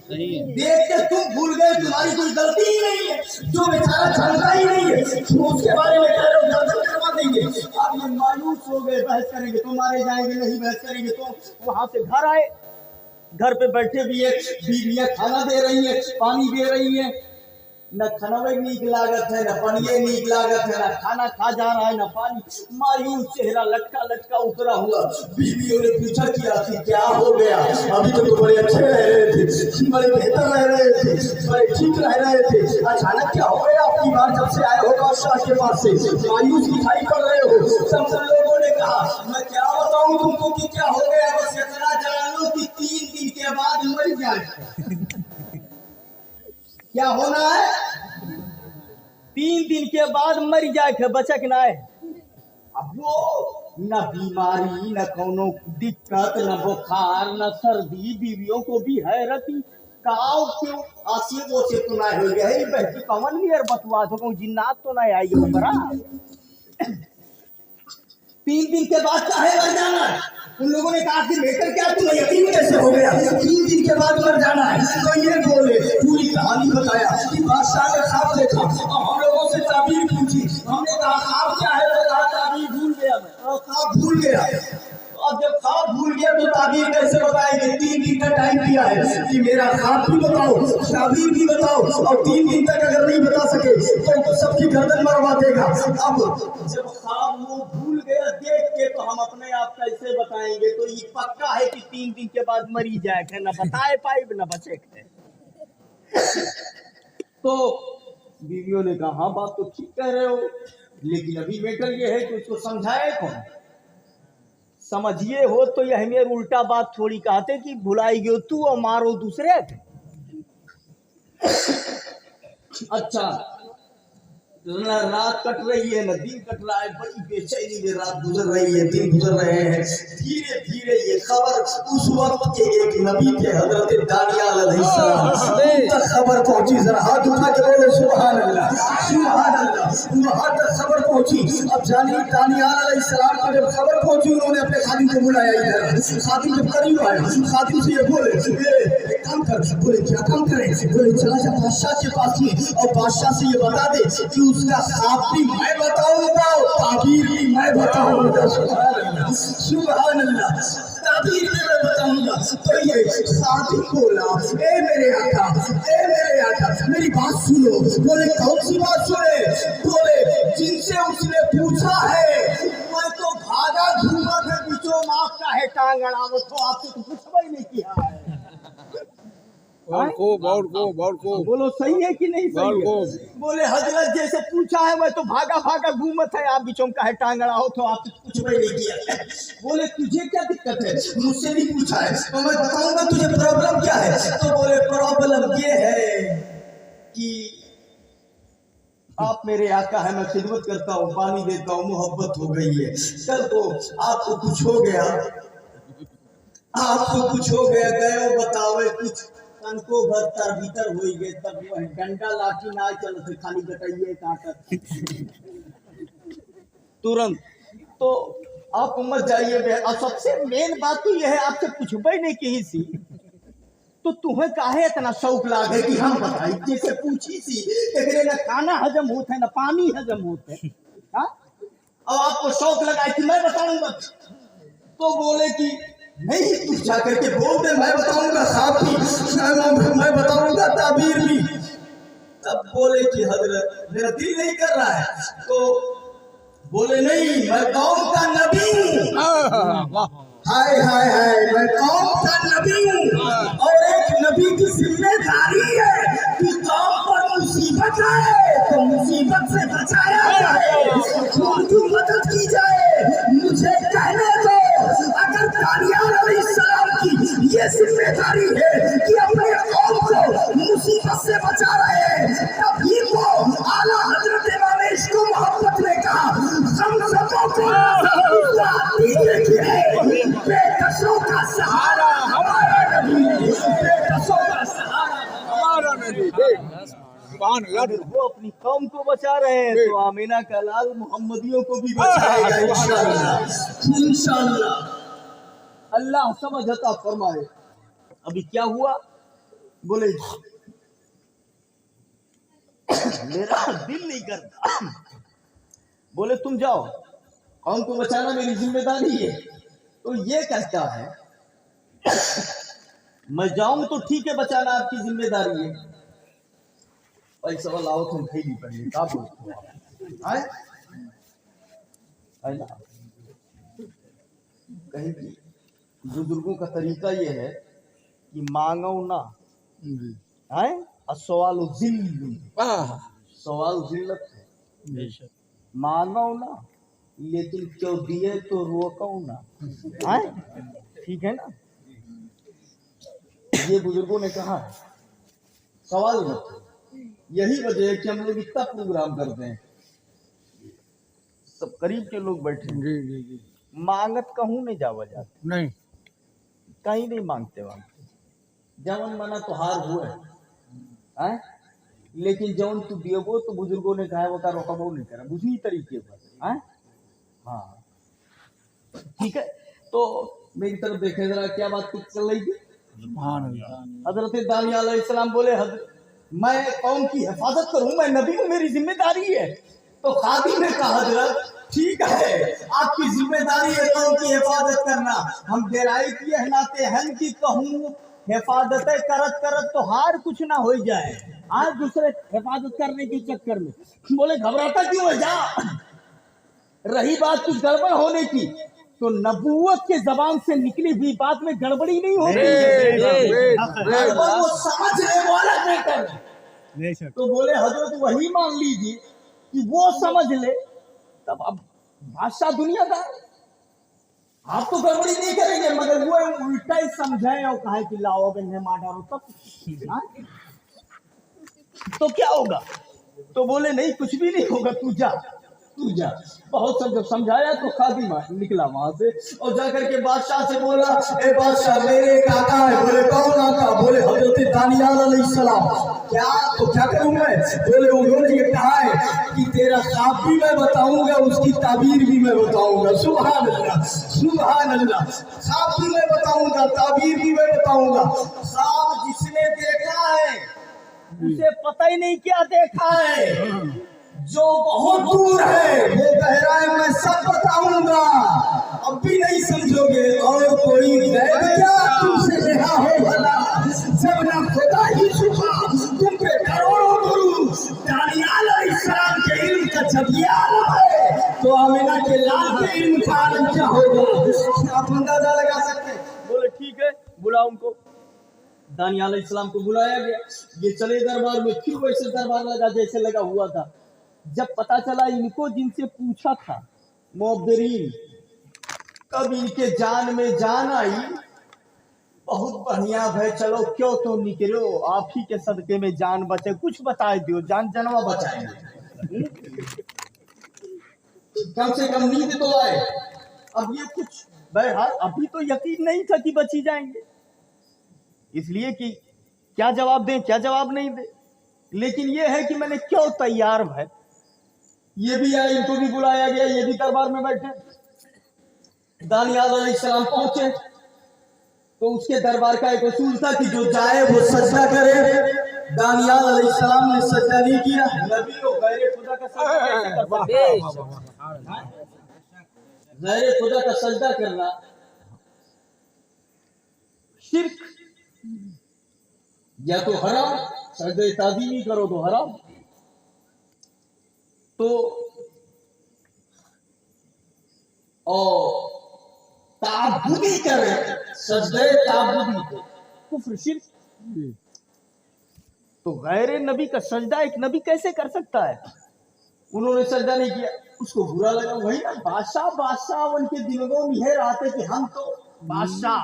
देख के तुम भूल गए, तुम्हारी कोई गलती ही नहीं है, जो बेचारा जानता ही नहीं है उसके बारे में करवा देंगे। आप ये मायूस हो गए, बहस करेंगे तो मारे जाएंगे, नहीं बहस करेंगे तो। वहां से घर आए, घर पे बैठे भी है, बीवियां खाना दे रही है, पानी दे रही है, न खाना नीक लागत है, न पानी नीक लागत है, न खाना खा जा रहा है न पानी। मायूस चेहरा लटका लटका उतरा हुआ। बीवियों ने पूछा कि आखिर क्या हो गया, अभी तो बड़े अच्छे रह रहे थे, बड़े बेहतर रह रहे थे, बड़े ठीक रह रहे थे, अचानक क्या हो गया आपकी बात जब से आए हो बादशाह के पास से, मायूस दिखाई पड़ रहे हो। सब लोगों ने कहा मैं क्या बताऊं तुमको कि क्या हो गया, बस इतना जान लो कि 3 दिन के बाद मर जाए। क्या होना है? 3 दिन के बाद मर जाए, बचक ना है। अब वो न बीमारी, न कोनो दिक्कत, न बुखार, न सर्दी, बीवियों को भी हैरती काव क्यों आसी वो से तो ना हो गया है, बहती कवन नियर बतवा तो जिन्नात तो ना आएगी बरा। 3 दिन के बाद काहे मर जाना है? उन लोगों ने कहा कि बेटर क्या तुम्हें यकीन कैसे हो गया 3 दिन के बाद मर जाना है? तो ये बोले, पूरी कहानी बताया कि बादशाह ने ख्वाब देखा, हम लोगों से ताबीर पूछी, हमने कहा में। ख्वाब भूल गया। अब जब ख्वाब भूल गया तो ताबीर कैसे बताएंगे? 3 दिन का टाइम दिया है कि मेरा ख्वाब भी बताओ, ताबीर भी बताओ, और 3 दिन तक अगर नहीं बता सके तो सबकी गर्दन मरवा देगा। अब जब ख्वाब वो भूल गया देख के तो हम अपने आप कैसे बताएंगे? तो ये पक्का है कि 3 दिन के बाद मरी जाए, न बताए पाए न बचे थे। तो बीवियों ने कहा हाँ बात तो ठीक कह रहे हो, लेकिन अभी मैटर ये है कि उसको समझाए कौन? समझिए हो तो यह मेरे उल्टा बात थोड़ी कहते कि भुलाई गयो तू और मारो दूसरे थे। अच्छा रात कट रही है, न दिन कट रहा है, बड़ी बेचैनी में रात गुजर रही है, दिन गुजर रहे हैं। धीरे धीरे ये खबर उस वक्त के एक नबी थे हजरत दानियाल अलैहिस्सलाम तक खबर पहुंची। जरा हाथ उठा के बोलो सुभान अल्लाह, सुभान अल्लाह। वहां तक खबर पहुंची। अब जानिए दानियाल अलैहिस्सलाम को जब खबर पहुंची, उन्होंने अपने खादिम को बुलाया इधर। खादिम जब करीब आया, खादिम से ये बोले एक काम कर। बोले क्या काम करें? बोले चला जा बादशाह के पास में और बादशाह से ये बता दे कि उसका ख्वाब भी मैं बताऊंगा और ताबीर भी मैं बताऊंगा। सुभान अल्लाह, ताबीर भी मैं बताऊंगा। तो ये खादिम बोला ए मेरे आका, ए मेरे आका मेरी बात सुनो। बोले कौन सी बात सुने? बोले जिनसे उसने पूछा है मैं तो भागा घूमा है बीचों माफ का है टांग अड़ावत हो, आपसे तो कुछ भी नहीं किया है। बोलो सही है कि नहीं सही है? बोले हजरत जैसे पूछा है मैं तो भागा भागा घूमत है, आप बीचों का है टांग अड़ा हो तो आपसे कुछ भी नहीं किया। बोले तुझे क्या दिक्कत है? मुझसे नहीं पूछा है तो मैं बताऊंगा तुझे प्रॉब्लम क्या है। तो बोले प्रॉब्लम ये है कि आप मेरे आका है, मैं खिदमत करता हूँ, पानी देता हूँ, मोहब्बत हो गई है। कल को आपको कुछ हो गया, आपको कुछ हो गया, गए बतावे कुछ तनको भरतर भीतर हो गए, तब वह डंडा लाठी ना चलते खाली गटाइए काटत तुरंत। तो आप मत जाइए। और सबसे मेन बात तो यह है आपसे पूछबे नहीं की सी तो तुम्हें काहे इतना शौक लागे कि हम बताई? जैसे पूछी सी एकरे न खाना हजम होता है न पानी हजम होता है, हाँ? अब आपको शौक लगा कि मैं बताऊंगा, तो बोले कि नहीं तू जाकर के बोल दे मैं बताऊंगा, साथ ही मैं बताऊंगा ताबीर भी। तब बोले कि हजरत मेरा दिल नहीं कर रहा है। तो बोले नहीं मैं कौन का नबी हूँ। हाय हाय हाय, मैं कौम का नबी हूँ और एक नबी की जिम्मेदारी है कि कौम पर मुसीबत आए तो मुसीबत से बचाया जाए, उनकी मदद की जाए। मुझे कहने दो, अगर दानियाल अलैहिस्सलाम की ये जिम्मेदारी है कि अपने कौम को मुसीबत से बचा रहे हैं, तभी वो आला हजरत इमाम इश्क मोहब्बत ने कहा हम सबों को बेकसों का सहारा हमारा नबी, बेकसों का सहारा हमारा नबी। वो अपनी कौम को बचा रहे हैं तो आमीना का लाल मोहम्मदियों को भी बचाएगा इंशाअल्लाह, इंशाअल्लाह। अल्लाह समझ अता फरमाए। अभी क्या हुआ? बोले मेरा दिल नहीं करता। बोले तुम जाओ, कौम को बचाना मेरी जिम्मेदारी है। तो ये कहता है मैं जाऊं तो ठीक है, बचाना आपकी जिम्मेदारी है। पैसा वाला आओ तुम खैली पड़िए का बोलते हो आए ना। कहीं की बुजुर्गों का तरीका ये है कि मांगो ना है सवाल सवाल जिल्लत है, मांगो ना लेकिन क्यों दिए तो रोको ना, ठीक है ना। ये बुजुर्गों ने कहा सवाल मत। यही वजह है कि हम लोग इतना प्रोग्राम करते हैं, सब करीब के लोग बैठे जी। मांगत कहूँ नहीं जावा जाते, नहीं कहीं नहीं मांगते जवन मना तो हार हुए है, लेकिन जवन तू दियो तो बुजुर्गों ने कहा वो का रोकबो नहीं करा बुझी तरीके पर है। हाँ ठीक है, तो मेरी तरफ देखे जरा क्या बात कुछ चल रही थी। हजरत दानियाल अलैहिस्सलाम बोले मैं कौम की हिफाजत करूं, मैं नबी हूं, मेरी जिम्मेदारी है। तो खादिम ने कहा हजरत ठीक है, आपकी जिम्मेदारी है कौम की हिफाजत करना। हम गहराई की हनाते हैं कि कहूँ हिफाजत करत करत तो हार कुछ ना हो जाए। आज दूसरे हिफाजत करने के चक्कर में बोले घबराता क्यों है, जा। रही बात कुछ गड़बड़ होने की, तो नबूवत के जबान से निकली हुई बात में गड़बड़ी नहीं होती। गड़बड़ वो समझने वाला बेटर। बेशक। तो बोले हजरत वही मान लीजिए कि वो समझ ले, तब अब बादशाह दुनिया का आप तो गड़बड़ी नहीं करेंगे, मगर वो उल्टा ही समझाए और कहा कि लाओ गन्ने मार डालो तब। हाँ? तो क्या होगा? तो बोले नहीं कुछ भी नहीं होगा, तू जा तू जा। बहुत समझाया तो खादिम निकला वहां से और जाकर के बादशाह से बोला, ए बादशाह मेरे एक आका है। बोले कौन आका? बोले हजरत दानियाल अलैहिस्सलाम। क्या? तो क्या करूं मैं? बोले उन्होंने ये कहा है कि तेरा ख्वाब भी मैं बताऊंगा, उसकी ताबीर भी मैं बताऊंगा। सुभान अल्लाह सुभान अल्लाह। ख्वाब भी मैं बताऊंगा, ताबीर भी मैं बताऊंगा। ख्वाब जिसने देखा है उसे पता ही नहीं क्या देखा है। जो बहुत दूर है वो कह रहा है मैं सब बताऊंगा, अब भी नहीं समझोगे। और कोई गैब क्या तुमसे रहा हो भला, जब ना खुदा ही छुपा तुम पे करोड़ों गुरु। दानियाल अलैहिस्सलाम के इल्म का जब ये आलम है तो आमिना के लाल के इल्म का आलम क्या होगा, आप अंदाजा लगा सकते हैं। बोले ठीक है, बुला उनको। दानियाल अलैहिस्सलाम को बुलाया गया। ये चले दरबार में, फिर वैसे दरबार लगा जैसे लगा हुआ था। जब पता चला इनको जिनसे पूछा था मुअब्बिरीन, कब इनके जान में जान आई। बहुत बढ़िया भाई, चलो क्यों तो निकलो, आप ही के सदके में जान बचे, कुछ बताए दियो, जान जनवा बचाएंगे। कम से कम नींद तो आए। अब ये कुछ बहरहाल अभी तो यकीन नहीं था कि बची जाएंगे, इसलिए कि क्या जवाब दें क्या जवाब नहीं दें। लेकिन ये है कि मैंने क्यों तैयार है। ये भी आए, इनको भी बुलाया गया, ये भी दरबार में बैठे। दानियाल अलैहिस्सलाम पहुंचे तो उसके दरबार का एक उसूल था कि जो जाए वो सजदा करे। दानियाल अलैहिस्सलाम ने सजदा नहीं किया। नबी को गैर खुदा का सजदा कैसे कर सकते हैं? गैर खुदा का सजदा करना शिर्क, या तो हराम, सजदे ताज़ीमी करो तो हराम। तो और ताबुदी करे, सजदे ताबुदी को कुफ्र शिर्क। तो गैर नबी का सजदा एक नबी कैसे कर सकता है? उन्होंने सजदा नहीं किया, उसको बुरा लगा। वही ना बादशाह, बादशाह उनके दिलों में यह रहते कि हम तो बादशाह।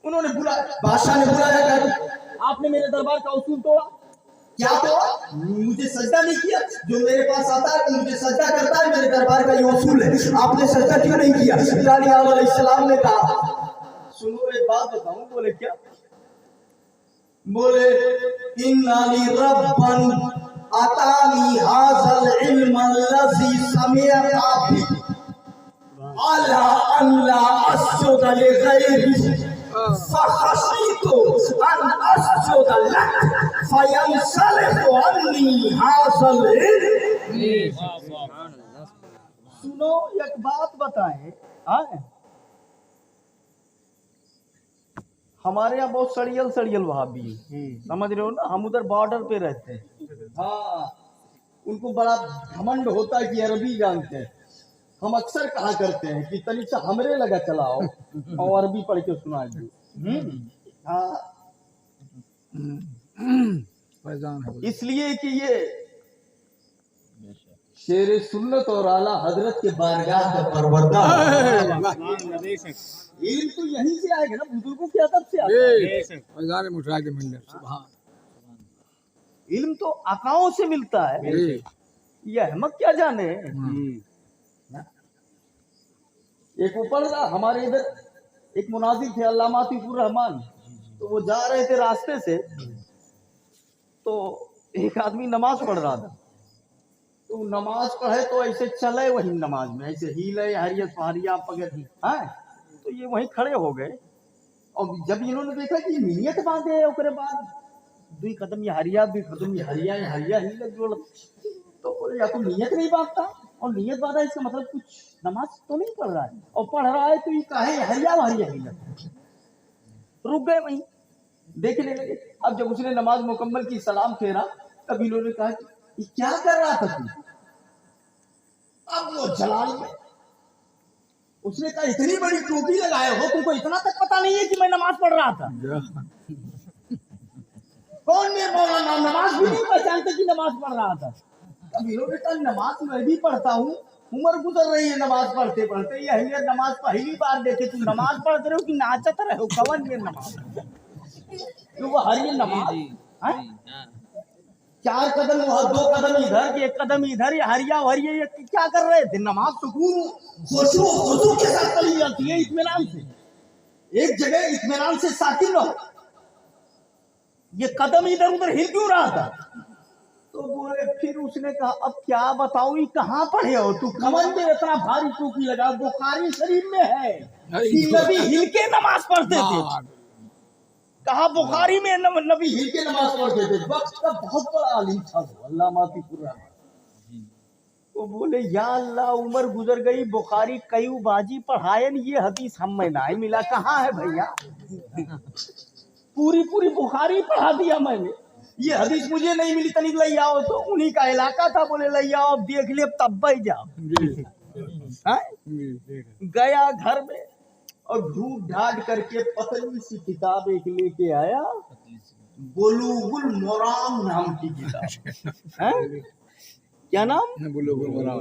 उन्होंने बुलाया, बादशाह ने बुलाया, आपने मेरे दरबार का उसूल तोड़ा। क्या तोड़ा? मुझे सजदा नहीं किया। जो मेरे पास आता है मुझे सजदा करता है, मेरे दरबार का ये उसूल है, आपने सजदा क्यों नहीं किया? दानियाल अलैहिस्सलाम ने कहा, सुनो एक बात बताऊं। बोले क्या? बोले इन्नानी रब्बन अतानी हाज़ल इल्म अल्लज़ी समिअता बि अला अल्ला अस्जुद लिगैरि फखशीतु अन अस्जुद लक फयंसलिखु अन्नी हाज़ल इल्म। सुनो एक बात बताएं, हमारे यहाँ बहुत सड़ियल वहाबी है, समझ रहे हो ना। हम उधर बॉर्डर पे रहते हैं। हाँ, उनको बड़ा घमंड होता है कि अरबी जानते हैं। हम अक्सर कहा करते हैं कि तनी सा हमरे लगा चलाओ और अरबी पढ़ के सुना दो। हाँ, इसलिए कि ये शेर सुन्नत और आला हजरत के बारगाह का परवरदा। इल्म तो यहीं से आएगा ना, बुजुर्गों के अदब से आता है। इल्म तो आकाओं से मिलता है, यह अहमद क्या जाने। एक ऊपर हमारे इधर एक मुनाजिर थे अल्लामा अतीकुर रहमान, तो वो जा रहे थे रास्ते से, तो एक आदमी नमाज पढ़ रहा था। तो नमाज पढ़े तो ऐसे चले वही नमाज में, ऐसे हिले हरियत फहरिया पगड़ है। तो ये वहीं खड़े हो गए और जब इन्होंने देखा कि नियत बांधे है, उसके बाद दुई कदम ये हरिया, दुई कदम ये हरिया ही लग जोड़। तो बोले या तो नियत नहीं बांधता और नियत बात है, इसका मतलब कुछ नमाज तो नहीं पढ़ रहा है, और पढ़ रहा है तो ये काहे हरिया भरिया ही लगे। रुक गए वहीं, देखने लगे। अब जब उसने नमाज मुकम्मल की, सलाम फेरा, तब इन्होंने कहा कि ये क्या कर रहा था तू? अब वो जलाल में उसने कहा, इतनी बड़ी टोपी लगाए हो, तुमको इतना तक पता नहीं है कि मैं नमाज पढ़ रहा था? कौन मेरे मौलाना नमाज भी नहीं पहचानते कि नमाज पढ़ रहा था? अब इन्होंने कहा, नमाज मैं भी पढ़ता हूँ, उम्र गुजर रही है नमाज पढ़ते पढ़ते, ये नमाज पहली बार देखे। तुम नमाज पढ़ते रहो कि नाचत रहो? कवन में नमाज, तो वो हर ये नमाज है? 4 कदम वहाँ, 2 कदम इधर, 1 कदम इधर, ये हरिया भरिया ये क्या कर रहे थे? नमाज सुकून खुशू के साथ पढ़ी जाती है, इत्मीनान से, एक जगह इत्मीनान से साकिन रहो। ये कदम इधर उधर हिल क्यों रहा था? तो बोले, फिर उसने कहा, अब क्या बताऊं, ये कहाँ पढ़े हो तू? कमर में इतना भारी टोपी लगा, बुखारी शरीफ में है कि नबी हिल के नमाज पढ़ते थे। कहा बुखारी में नबी हिल के नमाज पढ़ते थे। वक्त का बहुत बड़ा आलिम था वो, अल्लामा तिपुरा। तो बोले, या अल्लाह, उम्र गुजर गई, बुखारी कई बाजी पढ़ायन, ये हदीस हम में नहीं मिला। कहाँ है भैया? पूरी बुखारी पढ़ा दिया मैंने, ये हदीस मुझे नहीं मिली, तनिक ले आओ। तो उन्हीं का इलाका था, बोले ले आओ, अब देख ले, तब भाई जाओ। गया घर में और ढूंढ ढांड करके पतली सी किताब एक लेके आया, बुलुगुल मराम नाम की किताब। क्या नाम?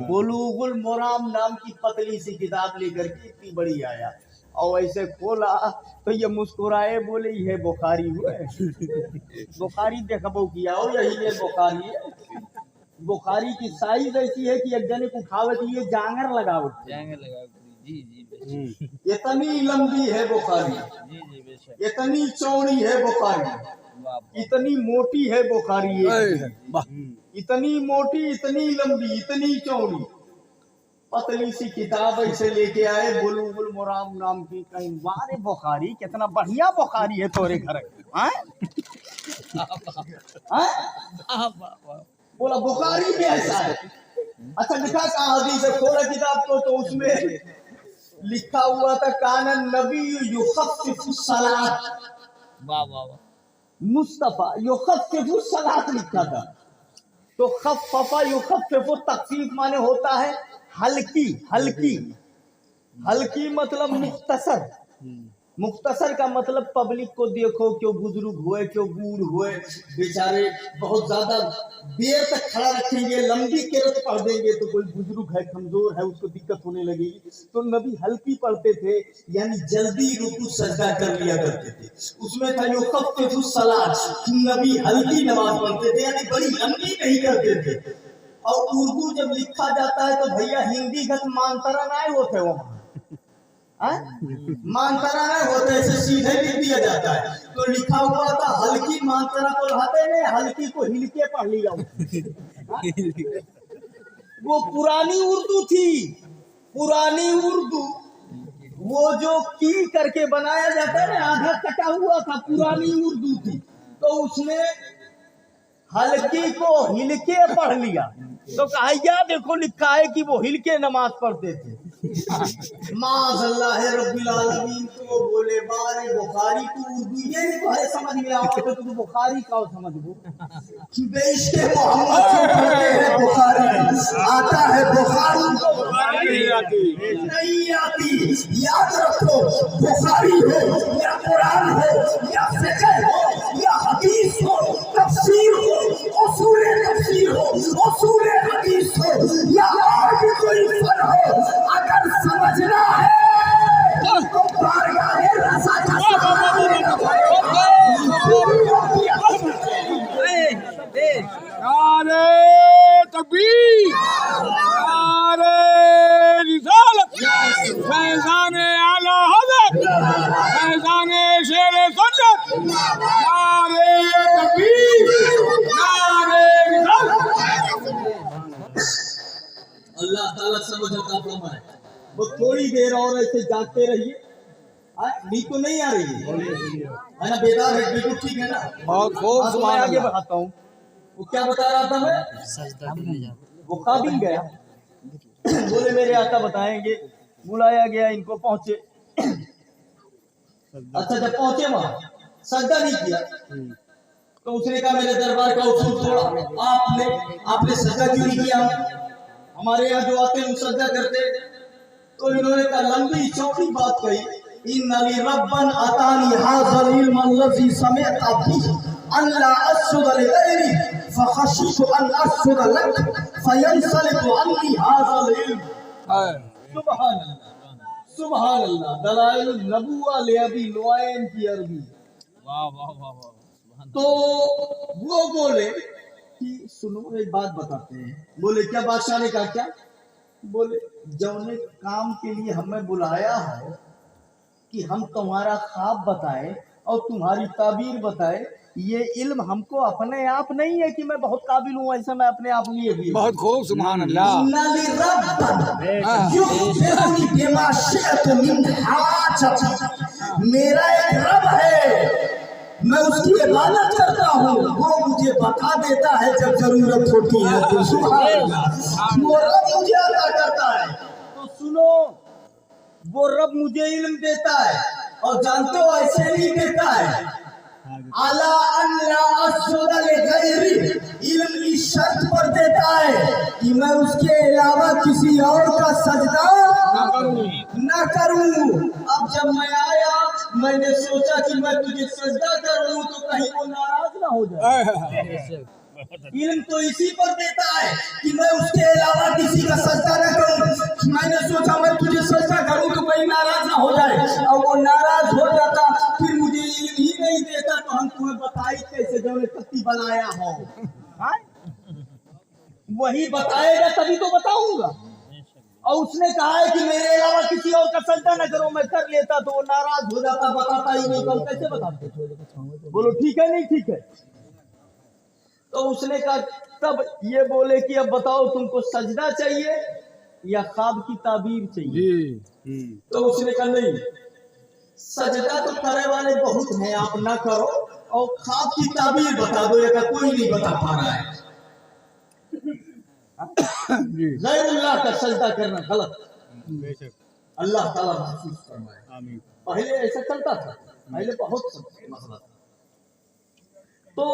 बुलुगुल मराम नाम की पतली सी किताब लेकर के इतनी बड़ी आया, और ऐसे खोला तो ये मुस्कुराए, बोले, ये बुखारी हुए। बुखारी देखबो किया हो, यही ये बुखारी है। बुखारी की साइज ऐसी है कि एक जने को उठावे तो ये जांगर लगावट, इतनी लंबी है बुखारी, इतनी चौड़ी है बुखारी, इतनी मोटी है बुखारी, इतनी मोटी, इतनी लंबी, इतनी चौड़ी, पतली सी किताब ऐसे लेके आए, बुलुगुल मराम नाम की। कहीं वारे बुखारी, कितना बढ़िया बुखारी है तोरे घर। बोला बुखारी में ऐसा है? अच्छा, लिखा कहाँ हदीस है? खोला किताब को, तो उसमें लिखा हुआ था, काना नबी युखफ्फिफु सलात, मुस्तफा युखफ्फिफु सलात लिखा था। तो खफ्फफा युखफ्फिफु तखफीफ माने होता है हल्की, हल्की, हल्की मतलब मुख्तसर। मुख्तसर का मतलब पब्लिक को देखो, क्यों बुजुर्ग हुए, क्यों बूढ़ हुए, बेचारे बहुत ज्यादा देर तक खड़ा रखेंगे, लंबी किरत पढ़ देंगे तो कोई बुजुर्ग है, कमजोर है, उसको दिक्कत होने लगेगी। तो नबी हल्की पढ़ते थे, यानी जल्दी रुकू सजदा कर लिया करते थे। उसमें था युखफ्फिफु सलात, नबी हल्की नमाज पढ़ते थे, यानी बड़ी लंबी नहीं करते थे। और उर्दू जब लिखा जाता है तो भैया हिंदी गत मानतरा नहीं होते, वहाँ मानतरा नहीं होते, ऐसे सीधे लिख दिया जाता है। तो लिखा हुआ था हल्की, मानतरा को रहते नहीं, हल्की को हिलके पढ़ लिया। वो पुरानी उर्दू थी, पुरानी उर्दू, वो जो की करके बनाया जाता है ना, आधा कटा हुआ था, पुरानी उर्दू थी। तो उसने हल्की को हिलके पढ़ लिया। तो कहा, देखो लिखा है कि वो हिलके नमाज पढ़ते थे। माज़अल्लाह रब्बिल आलमीन। तो वो बोले, बारे बुखारी तू उर्दू ये नहीं तो समझ में आओ, तो तू बुखारी का समझ लो। बेइश्क़े मोहम्मद से पढ़ते हैं बुखारी, आता है बुखारी नहीं आती। याद रखो, बुखारी हो या कुरान हो या फिक़ह हो या हदीस हो, तफसीर हो, उसूल तफसीर हो, उसूल हदीस हो, या और भी कोई फन हो, अगर समझना है तो बारगाह रज़ा का सहारा लेना पड़ेगा। नारे तकबीर, नारे रिसालत, फैज़ाने आला हज़रत, फैज़ाने शेरे सुन्नत, नारे तकबीर, नारे रिसालत। अल्लाह ताला समझ अता फरमाए। वो थोड़ी देर और ऐसे जागते रहिए। नींद तो नहीं आ रही है ना? बेदार है, बिल्कुल ठीक है ना? बहुत खूब। तो मैं आगे बढ़ाता हूँ। वो क्या बता रहा था मैं? वो काबिल गया, बोले मेरे आका बताएंगे। बुलाया गया, इनको पहुंचे। अच्छा जब पहुंचे वहां सजदा नहीं किया तो उसने कहा मेरे दरबार का उसूल तोड़ा, आपने सजदा क्यों नहीं किया? हमारे यहाँ जो आते हैं सजदा करते। तो इन्होंने कहा लंबी चौड़ी बात कही, इन्नली रब्बन अतानी हाज़ल इल्म अल्लज़ी समिअत बिही अन ला अस्जुद लिगैरी फखशितु अन अस्जुद लक फयंसलिकु अन्नी हाज़ल इल्म। सुभान अल्लाह, सुभान अल्लाह। दलाइल नबुव्वा ले अभी नुआयन की अरबी। वाह वाह वाह वाह। तो वो बोले कि सुनो एक बात बताते हैं। बोले क्या? बादशाह ने कहा क्या? बोले जौने काम के लिए हमें बुलाया है कि हम तुम्हारा ख्वाब बताए और तुम्हारी ताबीर बताए, ये इल्म हमको अपने आप नहीं है कि मैं बहुत काबिल हूँ, ऐसा मैं अपने आप लिए भी। बहुत खूब, सुभान अल्लाह। इन्नली रब्बन युखबिरुनी बिमा शिअतु मिन हाजती। मेरा एक रब है, मैं उसकी इबादत करता हूँ, वो मुझे बता देता है जब जरूरत होती है तो। सुभान अल्लाह। वो रब मुझे अता करता है। तो सुनो, वो रब मुझे इल्म देता है और जानते हो ऐसे नहीं देता है। अला अन ला अस्जुद लिगैरी, इल्म इस शर्त पर देता है कि मैं उसके अलावा किसी और का सजदा न करूं। अब जब मैं आया मैंने सोचा कि मैं तुझे सजदा करूं तो कहीं वो नाराज ना हो जाए। इल्म तो इसी पर देता है कि मैं उसके अलावा किसी का सजदा न करूं। मैंने सोचा मैं तुझे सजदा करूं तो कहीं नाराज ना हो जाए, और वो नाराज हो जाता फिर मुझे इल्म ही नहीं देता तो हम तुम्हें बताई कैसे जो ने पत्ती बनाया हो। हाँ? वही बताएगा तभी तो बताऊंगा। और उसने कहा है कि मेरे अलावा किसी और का सजदा न करो, मैं कर लेता तो वो नाराज हो जाता, बताता ही नहीं। तो हम कैसे बताते? बोलो ठीक है नहीं ठीक है? तो उसने कहा तब ये बोले कि अब बताओ तुमको सजदा चाहिए या ख्वाब की ताबीर चाहिए? तो उसने कहा नहीं, सजदा तो करे वाले बहुत हैं, आप ना करो, और ख्वाब की ताबीर बता दो। या कोई नहीं बता पा रहा है। गैरुल्लाह का सजदा करना गलत, अल्लाह ताला महसूस फरमाए। पहले ऐसा चलता था, पहले बहुत मसला था। तो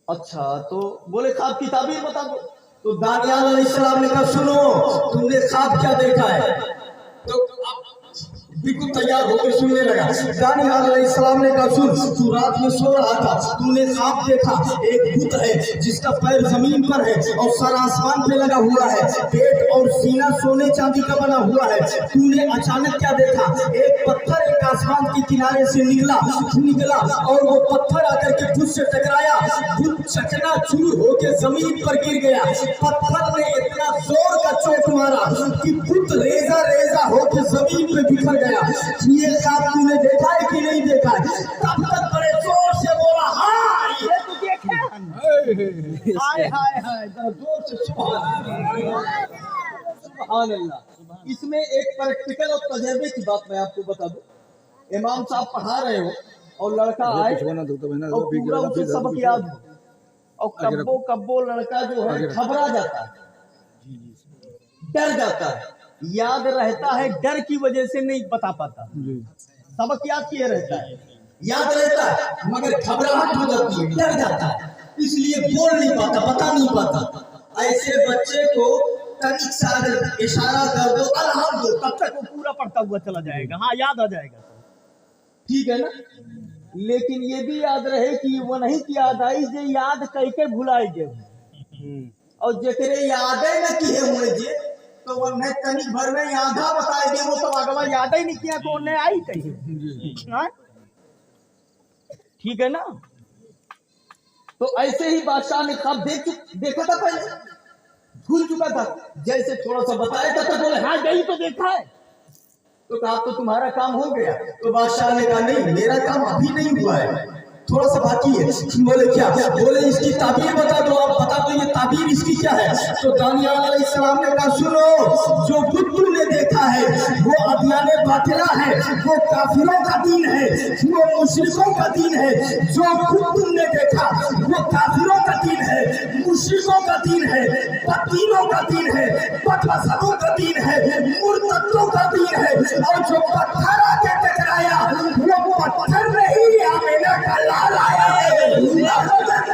अच्छा तो बोले ख्वाब की ताबीर बता दो। तो दानियाल अलैहिस्सलाम ने कहा सुनो, तुमने ख्वाब क्या देखा है? तो बिल्कुल तैयार होकर सुनने लगा। दानियाल अलैहिस्सलाम ने कहा सुन, तू रात में सो रहा था, तूने ख्वाब देखा एक बुत है जिसका पैर जमीन पर है और सर आसमान पे लगा हुआ है, पेट और सीना सोने चांदी का बना हुआ है। तूने अचानक क्या देखा? एक पत्थर एक आसमान के किनारे से निकला और वो पत्थर आकर के बुत से टकराया, बुत चकनाचूर होकर जमीन पर गिर गया। पत्थर ने इतना जोर का चोट मारा कि बुत रेजा रेजा होकर जमीन पे बिखर गया। ये ख्वाब तूने देखा है कि नहीं देखा है? तब तक बड़े जोर से बोला हाँ ये तो देखे। हाय हाय हाय, जोर से सुभान अल्लाह। इसमें एक प्रैक्टिकल और तजर्बे की बात मैं आपको बता दूं। इमाम साहब पढ़ा रहे हो और लड़का आए और पूरा उसे सबक याद हो, और कब्बो कब्बो लड़का जो है घबरा जाता है, डर जाता है, याद रहता है, डर की वजह से नहीं बता पाता। सबक याद किए रहता है, याद रहता है, मगर घबराहट हो जाती है, डर जाता है, इसलिए बोल नहीं पाता, बता नहीं पाता। ऐसे बच्चे को तनिक सा अगर इशारा कर दो अल्हम्दुलिल्लाह, तब तक वो पूरा पढ़ता हुआ चला जाएगा। हाँ याद आ जाएगा, ठीक है ना? लेकिन ये भी याद रहे कि वो नहीं की याद आई जे याद करके भुलाई गए, और जेकरे यादें न किए हुए जे तो वो ने तनिक भर में यादा बताए दे, वो तो अगवा याद ही नहीं किया तो उन्हें आई कहीं। ठीक है ना? तो ऐसे ही बादशाह ने ख्वाब देखा था, पहले भूल चुका था, जैसे थोड़ा सा बताया था तो बोले हाँ यही तो देखा है। तो कहा तो तुम्हारा काम हो गया? तो बादशाह ने कहा नहीं, मेरा काम अभी नहीं हुआ है, थोड़ा सा बाकी है। बोले क्या? बोले इसकी ताबीर बता दो, आप बता दो ये ताबीर इसकी क्या है? तो दानियाल अलैहिस्सलाम ने कहा सुनो, जो बुत तूने देखा है वो अदनाने बातिला है, वो काफिरों का दीन है, वो मुशरिकों का दीन है। जो खुद तुमने देखा वो काफिरों का दीन है, मुशरिकों का दीन है, बददीनों का दीन है, बदमज़हबों का दीन है, मुर्तद्दों का दीन है। और जो पत्थर आके टकराया वो पत्थर नहीं आमीना का लाल आया है,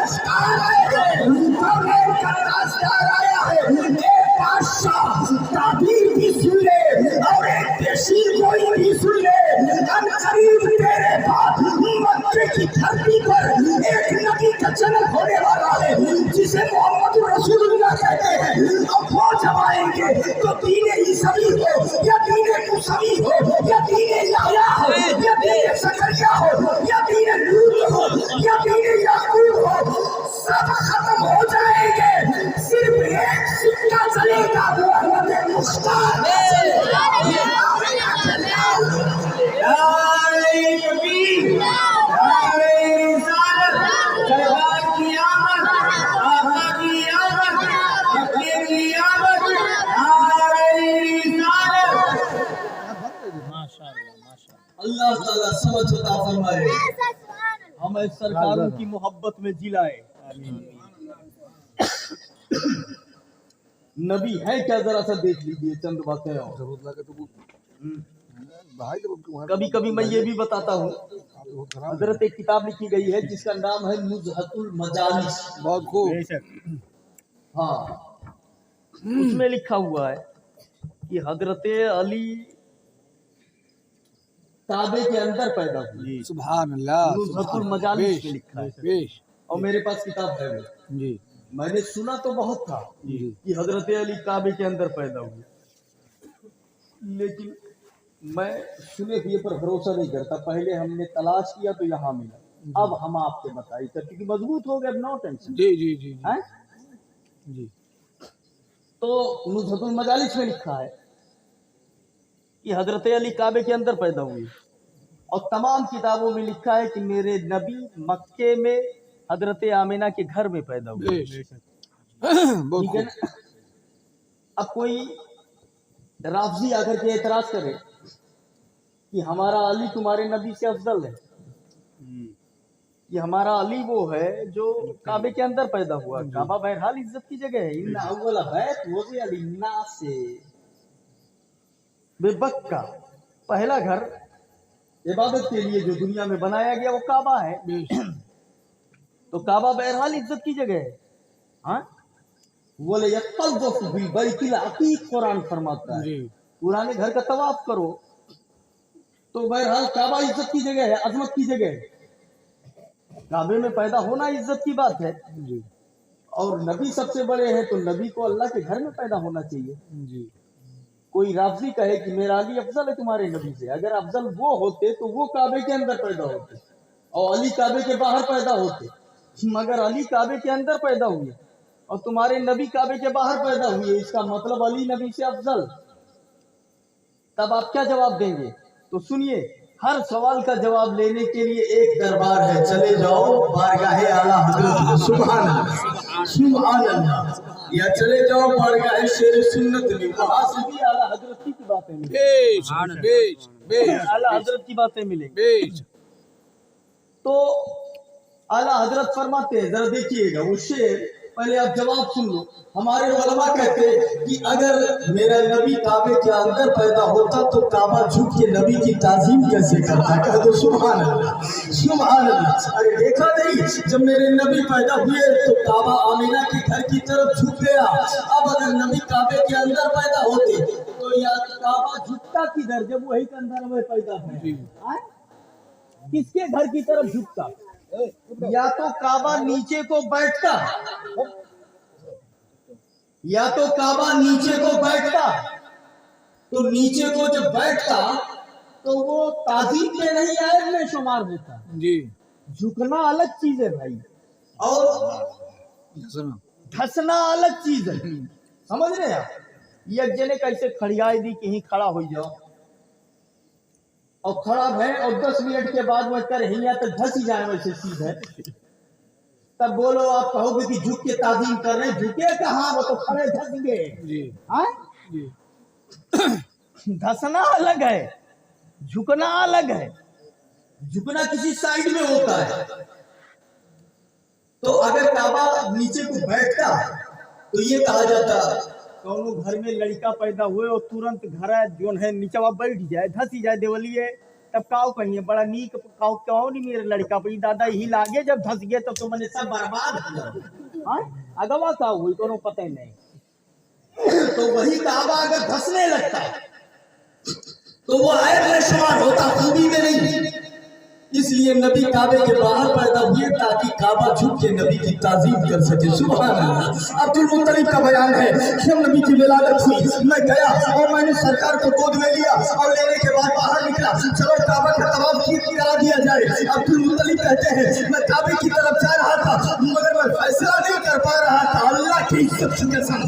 मुस्कान आया है, हमें का रास्तार आया है। एक बादशाह ताबीर भी सुन ले और एक बेशीर कोई भी सुन ले। अनकरीब तेरे बाद मक्के की धरती पर एक नबी का जन्म होने वाला है जिसे मोहम्मद रसूलुल्लाह कहते हैं। अब वो जब आएंगे तो दीने ईसाई हो या दीने मूसावी हो या दीने याह्या हो या दीने जकरिया हो या दीने लूत हो या दीने याकूब हो, सब खत्म हो जाएंगे। सिर्फ एक सिक्का चलेगा, वो अहमद मुख्तार का चलेगा। अल्लाह ताला समझ अता फरमाए, हमें सरकारों की मोहब्बत में जिलाए। नबी है क्या, जरा सा देख लीजिए, चंद बातें और। कभी कभी मैं ये भी बताता हूँ, हजरत एक किताब लिखी गई है जिसका नाम है नुज़हतुल मजालिस। बहुत खूब। हाँ, उसमें लिखा हुआ है कि हजरत अली काबे के अंदर पैदा हुए। सुभान अल्लाह। नुज़हतुल मजालिस में लिखा है बेश और मेरे पास किताब है वो। जी मैंने सुना तो बहुत था जी कि हजरत अली काबे के अंदर पैदा हुए, लेकिन मैं सुने हुए पर भरोसा नहीं करता। पहले हमने तलाश किया तो यहाँ मिला, अब हम आपसे बताइए क्योंकि मजबूत हो गए, नो टेंशन। जी जी जी हैं? जी। तो नुज़हतुल मजालिस में लिखा है कि हजरत अली काबे के अंदर पैदा हुए, और तमाम किताबों में लिखा है कि मेरे नबी मक्के में हजरत आमिना के घर में पैदा हुए। बेश बहुत ठीक है खूब। ना? अब कोई राफजी आकर के एतराज करे कि हमारा अली तुम्हारे नबी से अफजल है, कि हमारा अली वो है जो काबे के अंदर पैदा हुआ। काबा बहरहाल इज्जत की जगह है। इन्ना अव्वल बैत वुज़िअ लिन्नास, बेबक्का, पहला घर इबादत के लिए जो दुनिया में बनाया गया वो काबा है। बेश तो काबा बहरहाल इज्जत की जगह है। हाँ, बोले यक़्तज़फ़ु बिल बैतिल अतीक़, कुरान फरमाता है जी पुराने घर का तवाफ करो। तो बहरहाल काबा इज्जत की जगह है, अजमत की जगह है। काबे में पैदा होना इज्जत की बात है, जी और नबी सबसे बड़े हैं तो नबी को अल्लाह के घर में पैदा होना चाहिए। जी। कोई राफजी कहे कि मेरा अली अफजल है तुम्हारे नबी से, अगर अफजल वो होते तो वो काबे के अंदर पैदा होते और अली काबे के बाहर पैदा होते। मगर अली काबे के अंदर पैदा हुए और तुम्हारे नबी काबे के बाहर पैदा हुए, इसका मतलब अली नबी से अफजल। तब आप क्या जवाब देंगे? तो सुनिए, हर सवाल का जवाब लेने के लिए एक दरबार है, चले जाओ बारगाहे आला हजरत, सुभान अल्लाह सुभान अल्लाह, या चले जाओ बारगाहे शेर सुन्नत में, वहां से भी आला हजरत की बातें मिलेंगी। बेश बेश बेश आला हजरत की बातें मिलेंगी। बेश। तो आला हजरत फरमाते हैं, जरा देखिएगा वो शेर, पहले आप जवाब सुन लो। हमारे उलमा कहते हैं कि अगर मेरा नबी काबे के अंदर पैदा होता तो काबा झुक के नबी की ताजीम कैसे करता? कह दो सुभान अल्लाह सुभान अल्लाह। अरे देखा नहीं, जब मेरे नबी पैदा हुए तो काबा आमिना के घर की तरफ झुक गया। अब अगर नबी काबे के अंदर पैदा होते तो या काबा झुकता किधर, जब वही के अंदर में पैदा है? किसके घर की तरफ झुकता? या तो काबा नीचे को बैठता, या तो काबा नीचे को बैठता। तो नीचे को जब बैठता तो वो ताजीम में नहीं आयत में शुमार होता। जी। झुकना अलग चीज है भाई, और धसना अलग चीज है। समझ रहे आप? एक जने कैसे खड़ियाई दी कहीं खड़ा हो जाओ और खड़ा है और 10 मिनट के बाद वह कर हिया तो धस ही जाए वैसे सीधे, तब बोलो आप कहोगे कि झुक के ताजीम कर रहे हैं। झुके कहाँ, वो तो खड़े धस गए। जी हाँ? जी। धसना अलग है झुकना अलग है, झुकना किसी साइड में होता है। तो अगर काबा नीचे को बैठता तो ये कहा जाता कौनो घर में लड़का पैदा हुए और तुरंत घर जो है नीचे बैठ जाए, धस ही जाए देवलिए, तब काव कहिए बड़ा नीक काव क्यों नहीं मेरे लड़का पर दादा ही लागे, जब धस गए तब तो मैंने सब बर्बाद। हाँ अगवा का हुई कोनो पता ही नहीं। तो वही काबा अगर धसने लगता तो वो आयत में शुमार होता, खूबी में नहीं। इसलिए नबी काबे के बाहर पैदा हुए ताकि काबा झुक के नबी की ताजीम कर सके। सुभान अल्लाह। अब्दुल मुत्तलिब का बयान है, जब नबी की विलादत हुई मैं गया और मैंने सरकार को गोद में लिया और लेने के बाद बाहर निकला, चलो काबा का तवाफ करा दिया जाए। अब्दुल मुत्तलिब कहते हैं मैं काबे की तरफ जा रहा था मगर मैं फैसला नहीं कर पा रहा था। अल्लाह की कसम,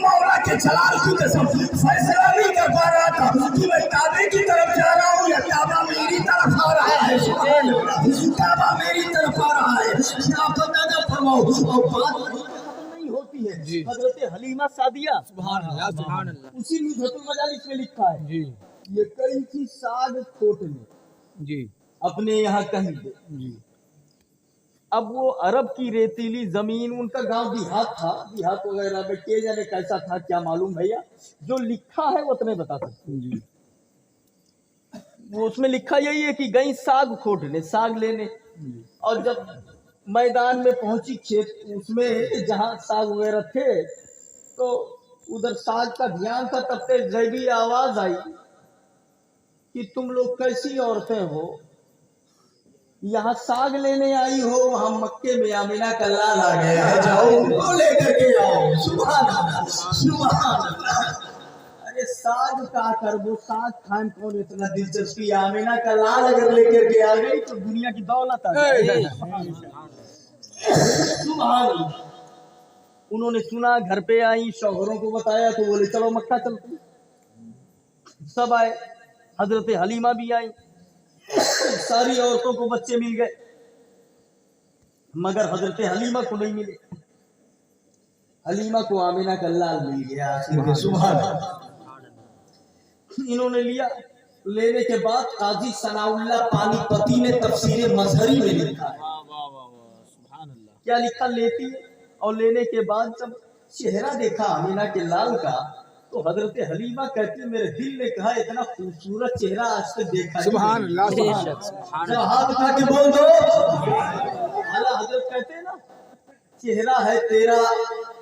मौला के जलाल की कसम, फैसला नहीं कर पा रहा था कि मैं काबे की तरफ जा रहा हूँ या काबा मेरी तरफ आ रहा है। काबा मेरी तरफ आ रहा है। आप अंदाजा फरमाओ। और बात नहीं होती है। हजरत हलीमा सादिया सुभान अल्लाह, सुभान अल्लाह। उसी नुज़हतुल मजालिस में लिखा है जी ये कई थी साग खोटने जी अपने यहाँ कहीं पे। जी। अब वो अरब की रेतीली जमीन, उनका गांव देहात था, देहात वगैरह में के जाने कैसा था क्या मालूम भैया, जो लिखा है वो तुम्हें बता सकते जी वो उसमें लिखा यही है कि गई साग खोटने, साग लेने। और जब मैदान में पहुंची खेत उसमें जहां साग वगैरह थे तो उधर साग का ध्यान था, तब तक गैबी आवाज आई कि तुम लोग कैसी औरतें हो, यहाँ साग लेने आई हो, वहां मक्के में आमिना का लाल आ गया है, जाओ उनको लेकर के आओ। सुभान अल्लाह, सुभान अल्लाह। अरे साग का कर, वो साग खान कौन इतना दिलचस्पी, आमिना का लाल अगर लेकर के आ गई तो दुनिया की दौलत आ गई। सुभान अल्लाह। उन्होंने सुना, घर पे आई, शौहरों को बताया तो बोले चलो मक्का चलते। सब आए, हजरत हलीमा भी आई, सारी औरतों को बच्चे मिल गए मगर हजरत हलीमा को नहीं मिले। हलीमा को आमिना का लाल मिल गया। सुभान अल्लाह। इन्होंने लिया, लेने के बाद काजी सनाउल्लाह पानीपती ने तफसीर मजहरी में लिखा है। क्या लिखा, लेती है और लेने के बाद जब चेहरा देखा आमिना के लाल का तो हजरत हलीमा कहती मेरे दिल ने कहा इतना खूबसूरत चेहरा आज तक देखा नहीं। सुभान अल्लाह, जब हाथ उठा के बोल दो, आला हजरत कहते हैं ना चेहरा है तेरा,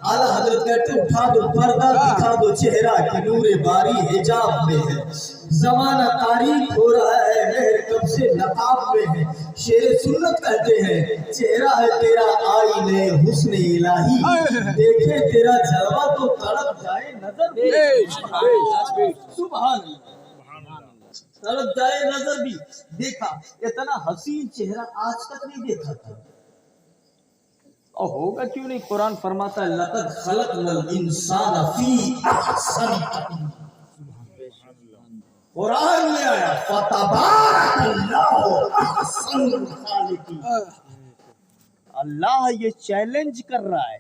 आला हजरत कहते उठा दो पर्दा, दिखा दो चेहरा कि नूरे बारी हिजाब में है, जमाना तारीख हो रहा है, मेहर कब से नकाब में है। शेर सुन्नत कहते हैं चेहरा है तेरा आईने हुस्न इलाही, देखे तेरा जलवा तो तड़प जाए नजर। सुभान अल्लाह, तड़प जाए नजर भी। देखा इतना हसीन चेहरा आज तक नहीं देखा था। और होगा क्यों नहीं, कुरान फरमाता है लक़द खलक़नल इंसान फी अहसन तक़वीम। कुरान में आया फतबारकल्लाहु अहसनुल खालिकीन। अल्लाह ये चैलेंज कर रहा है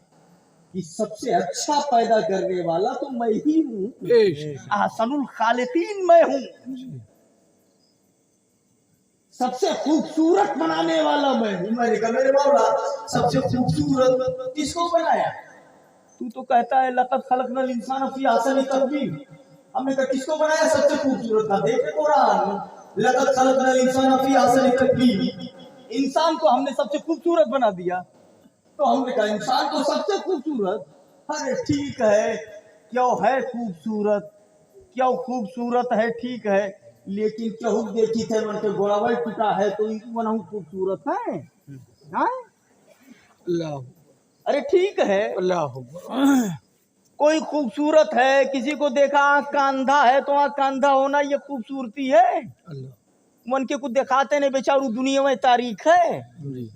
कि सबसे अच्छा पैदा करने वाला तो मैं ही हूँ, अहसनुल खालिकीन मैं हूँ, सबसे खूबसूरत बनाने वाला मैं हूँ। मैंने कहा मेरे मौला सबसे खूबसूरत किसको बनाया? तू तो कहता है लक़द खलक़नल इंसान फी अहसनि तक़वीम। हमने कहा किसको बनाया सबसे खूबसूरत का? देखे कुरान, लक़द खलक़नल इंसान फी अहसनि तक़वीम। इंसान को हमने सबसे खूबसूरत बना दिया। तो हमने कहा इंसान को सबसे खूबसूरत, अरे ठीक है क्यों है खूबसूरत, क्यों खूबसूरत है ठीक है, लेकिन केहू देखी थे मन के गोड़ावल टूटा है तो मनहू खूबसूरत है। अल्लाह, अरे ठीक है अल्लाह, कोई खूबसूरत है, किसी को देखा आँख का अंधा है तो आँख का अंधा होना ये खूबसूरती है? अल्लाह मन के कुछ दिखाते नहीं, बेचारू दुनिया में तारीख है। जी।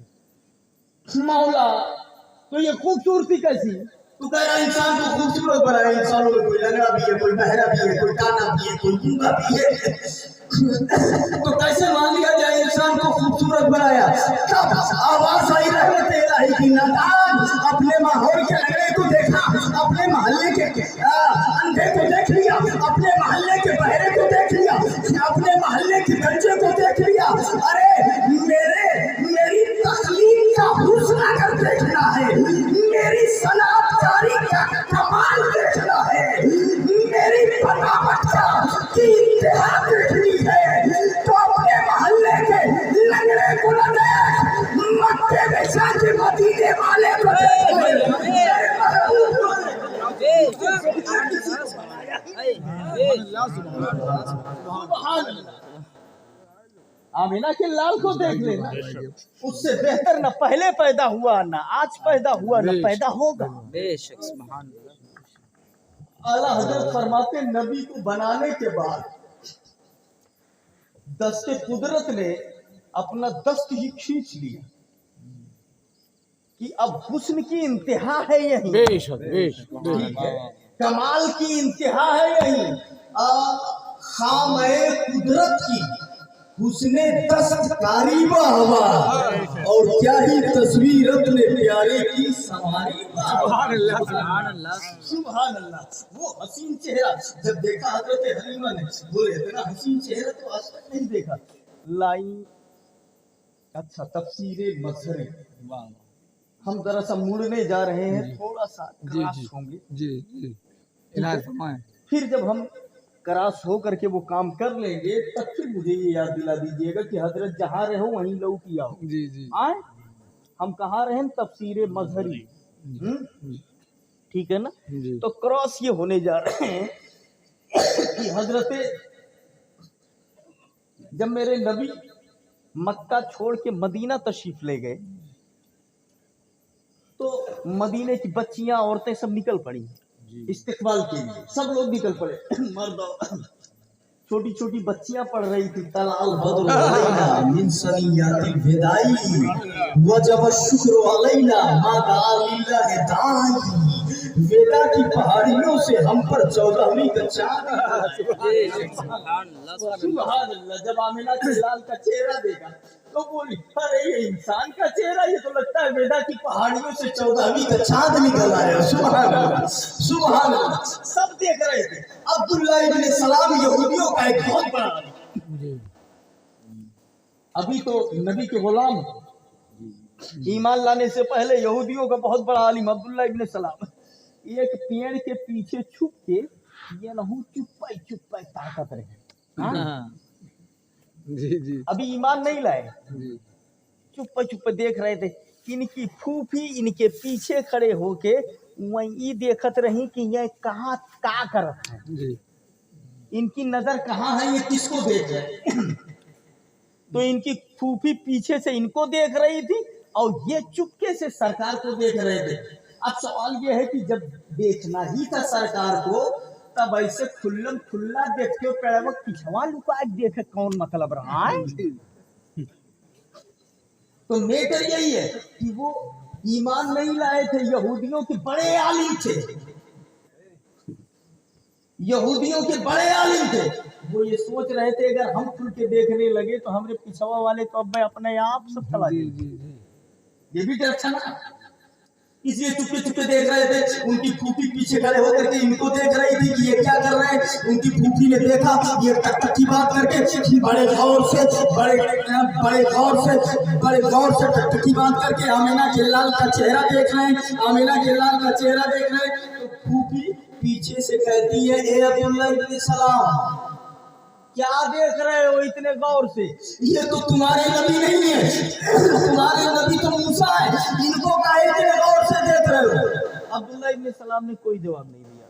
मौला तो ये खूबसूरती कैसी? तू कह रहा इंसान को खूबसूरत बनाया, इंसानों में कोई लंगड़ा भी है, कोई बहरा भी है, कोई काना भी है, कोई गूंगा भी है, तो कैसे मान लिया जाए इंसान को खूबसूरत बनाया? आवाज आई रहमत इलाही की, नादान अपने माहौल के लंगड़े को देखा, अपने मोहल्ले के अंधे को देख लिया, अपने मोहल्ले के बहरे को देख लिया, अपने मोहल्ले एक गंजे को देख लिया, अरे मेरी तस्लीम का हुस्न अगर देखना है, मेरी सनातकारी का कमाल देखना है, मेरी बनावट का की इंतहा देखनी है, तो अपने मोहल्ले के लंगड़े को न देख, मक्के में जाके मदीने वाले को आमीना के लाल को देख लेना, उससे बेहतर न पहले पैदा हुआ, न आज पैदा हुआ, न पैदा होगा। बेशक सुभान आला हजरत फरमाते नबी को बनाने के बाद दस्ते कुदरत ने अपना दस्त ही खींच लिया कि अब हुस्न की इंतहा है यही, ठीक है, कमाल की इंतहा है यही, खामे कुदरत की हुस्ने दस्तकारी हवा, और क्या ही तस्वीर अपने प्यारे की सवारी। सुभान अल्लाह। वो हसीन चेहरा जब देखा हजरत हलीमा ने, बोले इतना हसीन चेहरा तो आज तक नहीं देखा। लाई अच्छा तफसीरे मजहरी, हम जरा सा मुड़ने जा रहे हैं, थोड़ा सा क्रॉस होंगे जी फिर जब हम क्रॉस हो करके वो काम कर लेंगे तब फिर मुझे ये याद दिला दीजिएगा कि हजरत जहाँ रहो वहीं लौट ही आओ। जी आए हम कहाँ रहे, तफसीरे मजहरी, ठीक है ना। तो क्रॉस ये होने जा रहे हैं कि हजरत जब मेरे नबी मक्का छोड़ के मदीना तशरीफ ले गए तो मदीने की बच्चियां औरतें सब निकल पड़ी इस्तिकबाल के लिए, सब लोग निकल पड़े, मर्द छोटी छोटी बच्चियां पढ़ रही थी, तलाल बदर अलैना मिन सनियातिल विदाई वजब शुक्र अलैना मा दालिल्लाह दाई, वेदा की पहाड़ियों से हम पर 14वीं का चांद। सुभान अल्लाह। जब आमिना के लाल का चेहरा देखा तो बोली, अरे ये इंसान का चेहरा, ये तो लगता है वेदा की पहाड़ियों से 14वीं का चांद निकल आया। सुभान अल्लाह, सुभान अल्लाह। सब देख रहे थे। अब्दुल्लाह इब्न सलाम यहूदियों का एक बहुत बड़ा, अभी तो नबी के गुलाम, ईमान लाने से पहले यहूदियों का बहुत बड़ा आलिम अब्दुल्ला इब्न सलाम एक पेड़ के पीछे छुप के ये नहू चुप्पा ताकत रहे। जी अभी ईमान नहीं लाए, चुप्पा देख रहे थे। इनकी फूफी इनके पीछे खड़े होके वही देखत रही कि ये कहाँ का करत है, इनकी नजर कहाँ है, ये किसको देख रहे। तो इनकी फूफी पीछे से इनको देख रही थी और ये चुपके से सरकार को देख रहे थे। अब सवाल ये है कि जब देखना ही था सरकार को तब ऐसे खुल्लम खुल्ला देखते हो, पेड़वा पिछवा लुका देखे कौन मतलब रहा है। तो मैटर यही है कि वो ईमान नहीं लाए थे, यहूदियों के बड़े आलिम थे, यहूदियों के बड़े आलिम थे। वो ये सोच रहे थे अगर हम खुल के देखने लगे तो हमारे पिछवा वाले तो अब अपने आप सब चला जाएंगे। ये भी डर था ना, इसलिए चुपके चुपके देख रहे थे। उनकी फूफी पीछे खड़े होकर के इनको देख रही थी कि ये क्या कर रहे हैं। उनकी फूफी ने देखा ये टकटकी बात करके बड़े गौर से टकटकी बात करके आमीना के लाल का चेहरा देख रहे हैं, आमीना के लाल का चेहरा देख रहे हैं। तो फूफी पीछे से कहती है, ए अब्दुल्लाह इब्न सलाम क्या देख रहे हो इतने गौर से, ये तो तुम्हारे नबी नहीं है, तुम्हारे नबी तो मूसा है, इनको काहे इतने गौर से देख रहे हो। अब्दुल्लाह इब्न सलाम ने कोई जवाब नहीं दिया।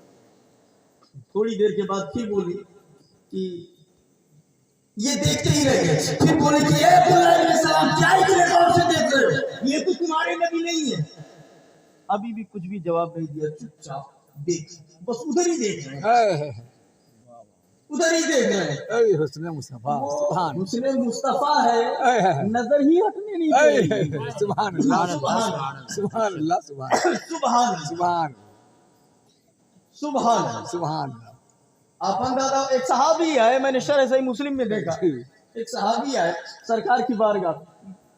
थोड़ी देर के बाद फिर बोली कि ये देखते ही रह गए। फिर बोले कि ए अब्दुल्लाह इब्न सलाम क्या इतने गौर से देख रहे हो, ये तो तुम्हारे नबी नहीं है। अभी भी कुछ भी जवाब नहीं दिया, चुपचाप देख, बस उधर ही देख रहे हैं, उधर ही देख रहे हैं। हुस्न मुस्तफा, सुभान हुस्न मुस्तफा है, नजर ही हटने नहीं देगी। सुभान अल्लाह, सुभान अल्लाह, सुभान सुभान। अपन दादा एक सहाबी है, मैंने शरह सही मुस्लिम में देखा, एक सहाबी है सरकार की बारगाह,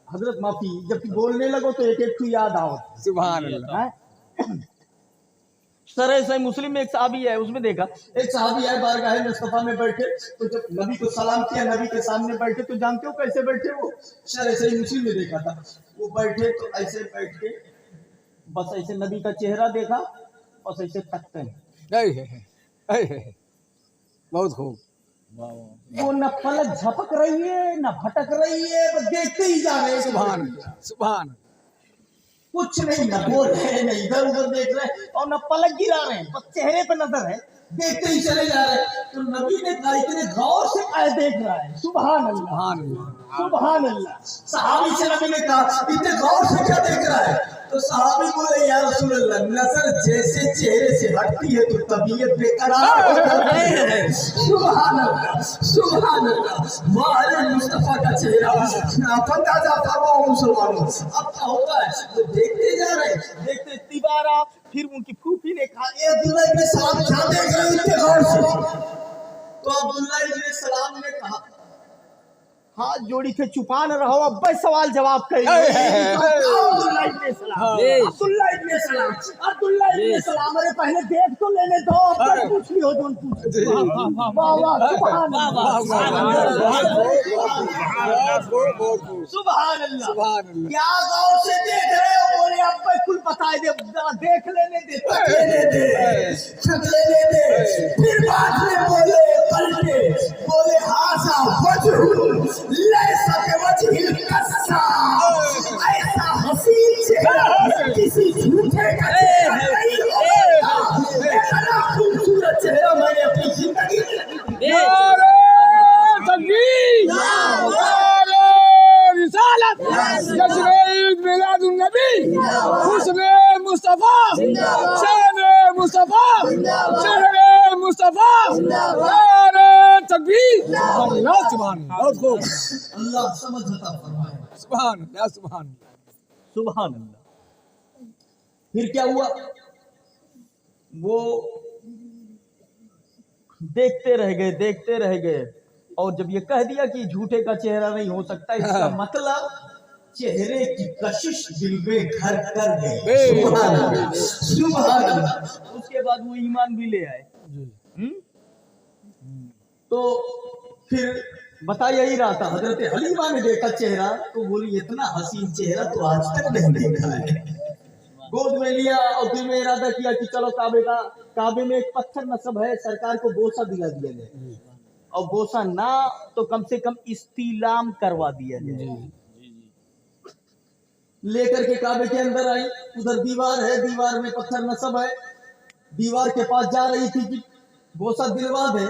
हजरत माफी जब बोलने लगो तो एक एक याद आओ। सुभान अल्लाह। सरे सही मुस्लिम में एक सहाबी है, उसमें देखा एक सहाबी है बारगाह मुस्तफा में बैठे, तो जब नबी को सलाम किया, नबी के सामने बैठे, तो जानते हो कैसे बैठे वो? सरे सही मुस्लिम में देखा था, वो बैठे तो ऐसे बैठ के बस ऐसे नबी का चेहरा देखा, बस ऐसे तकते हैं। बहुत खूब। वो न पलक झपक रही है न भटक रही है, बस देखते ही जा रहे हैं। सुभान अल्लाह, सुभान। कुछ नहीं, न बोल रहे हैं, न इधर उधर देख रहे हैं, और न पलक गिरा रहे हैं, बस चेहरे पे नजर है, देखते ही चले जा रहे हैं। तो नबी ने कहा इतने गौर से आए देख रहा है, सुभान अल्लाह, सुभान अल्लाह। सुभान अल्लाह। सहाबी से नबी ने कहा इतने गौर से क्या देख रहा है? तो सहाबी बोले या रसूल अल्लाह, नजर जैसे चेहरे से हटती है तो तबीयत बेकरार हो जाती है। सुभान अल्लाह, सुभान अल्लाह। मारे मुस्तफा का चेहरा आप अंदाजा फरमाओ मुसलमानों, अब क्या होता है? तो देखते जा रहे, देखते तिबारा, फिर उनकी फूफी ने कहा ए अब्दुल्ला इब्न सलाम, क्या देख रहे हो इतने गौर से? तो अब्दुल्ला इब्न सलाम ने कहा हाथ जोड़ी थे, छुपा न रहो, अब बस सवाल जवाब करिए। अब्दुल्ला इब्न सलाम, अब्दुल्ला इब्न सलाम, अरे पहले देख तो लेने दो, अब पूछ लियो जो पूछ। वाह वाह, सुभान अल्लाह, सुभान अल्लाह। क्या गौर से देख रहे हो? बोले अब कुल बताए दे, देख लेने दे, लेने दे। फिर बाद में बोले पलटे, बोले हासा वजह लैसा बिवजहिल कस्सा, ऐसा हसीन चेहरा किसी झूठे का चेहरा नहीं होता। इतना खूबसूरत चेहरा मैंने अपनी जिंदगी में नहीं। नारे तकबीर, नारे रिसालत, जश्न ईद मिलादुन नबी, हुस्न मुस्तफा, शान मुस्तफा, शहर मुस्तफा, नारे तकबीर। अल्लाह सुभान अल्लाह। बहुत खूब। अल्लाह समझ अता फरमाए। सुभान अल्लाह, सुभान अल्लाह। सुभान अल्लाह। फिर क्या हुआ? वो देखते रह गए, देखते रह गए, और जब ये कह दिया कि झूठे का चेहरा नहीं हो सकता, इसका मतलब चेहरे की कशिश दिल में घर कर गई। सुभान अल्लाह, सुभान अल्लाह। उसके बाद वो ईमान भी ले आए। तो फिर बता यही रहा था, हजरत हलीमा ने देखा चेहरा, तो बोली इतना हसीन चेहरा तो आज तक नहीं देखा है। गोद में लिया और दिल में इरादा किया कि चलो काबे में एक पत्थर नस्ब है, सरकार को बोसा दिला दिया जाए, और बोसा ना तो कम से कम इस्तीलाम करवा दिया जाए। लेकर के काबे के अंदर आई, उधर दीवार है, दीवार में पत्थर नस्ब है, दीवार के पास जा रही थी कि बोसा दिलवा दे।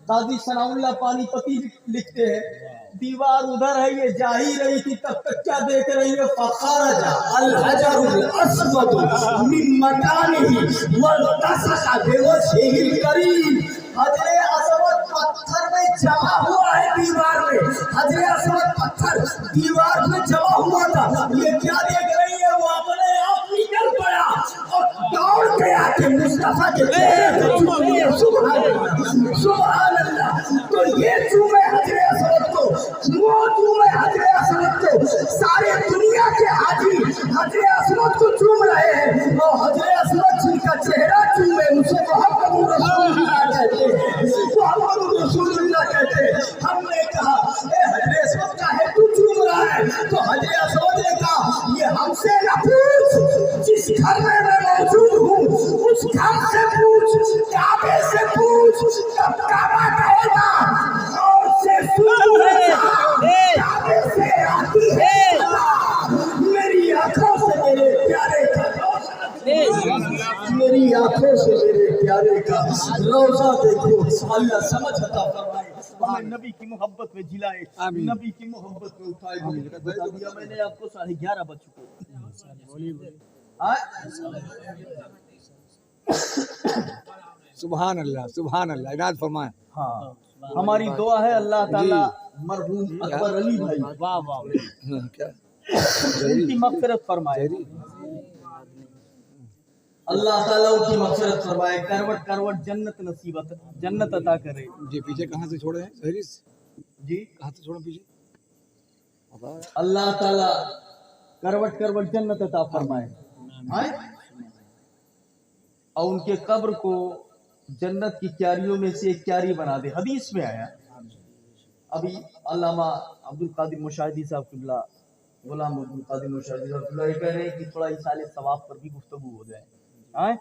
दादी सनाउल्लाह पानीपति लिखते हैं, दीवार उधर है, ये जा ही रही थी, तब तक क्या देख रही है? फखरजा अल हजरुल अस्वद मिन मकानिही वल्तसका बिवजहिल करीम। हजरे अस्वद पत्थर में जमा हुआ है, दीवार में हजरे अस्वद पत्थर दीवार में जमा हुआ था। ये क्या देख रही है? वो अपने आप निकल पड़ा और दौड़ के आके मुस्तफा के चेहरे पे चूमे। सुभान अल्लाह, सुभान अल्लाह। तो ये चूमे हजरे अस्वद को, वो चूमे हजरे अस्वद को, सारे दुनिया के हाजी हजरे अस्वद को चूम रहे हैं, और हजरे अस्वद जिनका चेहरा चूमे उसे मोहम्मद रसूलुल्लाह कहते हैं, मोहम्मद रसूलुल्लाह कहते हैं। हमने कहा ए हजरे अस्वद का है तू चूम रहा है? तो हजरे अस्वद ने कहा ये हमसे न पूछ, जिस घर में मैं मौजूद हूँ उस घर से पूछ, काबे से पूछ, तब काबा कहेगा और से काबे से आती है मेरी आंखों से मेरे प्यारे का, मेरी आंखों से मेरे प्यारे का रोजा देखो। अल्लाह समझ अता फरमाए, हमें नबी की मोहब्बत में जिलाए, नबी की मोहब्बत में उठाए। बता दिया मैंने आपको, 11:30 बज चुके। सुभान अल्लाह, सुभान अल्लाह। इनायत फरमाए। हाँ, हमारी दुआ है अल्लाह ताला मरहूम अकबर अली भाई, वाह वाह, क्या उनकी मग़फ़िरत फरमाए। अल्लाह ताला उनकी मग़फ़िरत फरमाए, करवट करवट जन्नत अता करे। जी पीछे कहाँ से छोड़े हैं फहरिस जी, कहाँ से छोड़े पीछे? अल्लाह ताला करवट करवट जन्नत अता फरमाए। और उनके कब्र को जन्नत की क्यारियों में से एक क्यारी बना दे। हदीस में आया। अभी अल्लामा अब्दुल कादिर मुशाहिदी साहब किबला, गुलाम अब्दुल कादिर मुशाहिदी साहब किबला ये कह रहे हैं कि थोड़ा इसाले सवाब पर भी गुफ्तगू हो जाए। हाँ,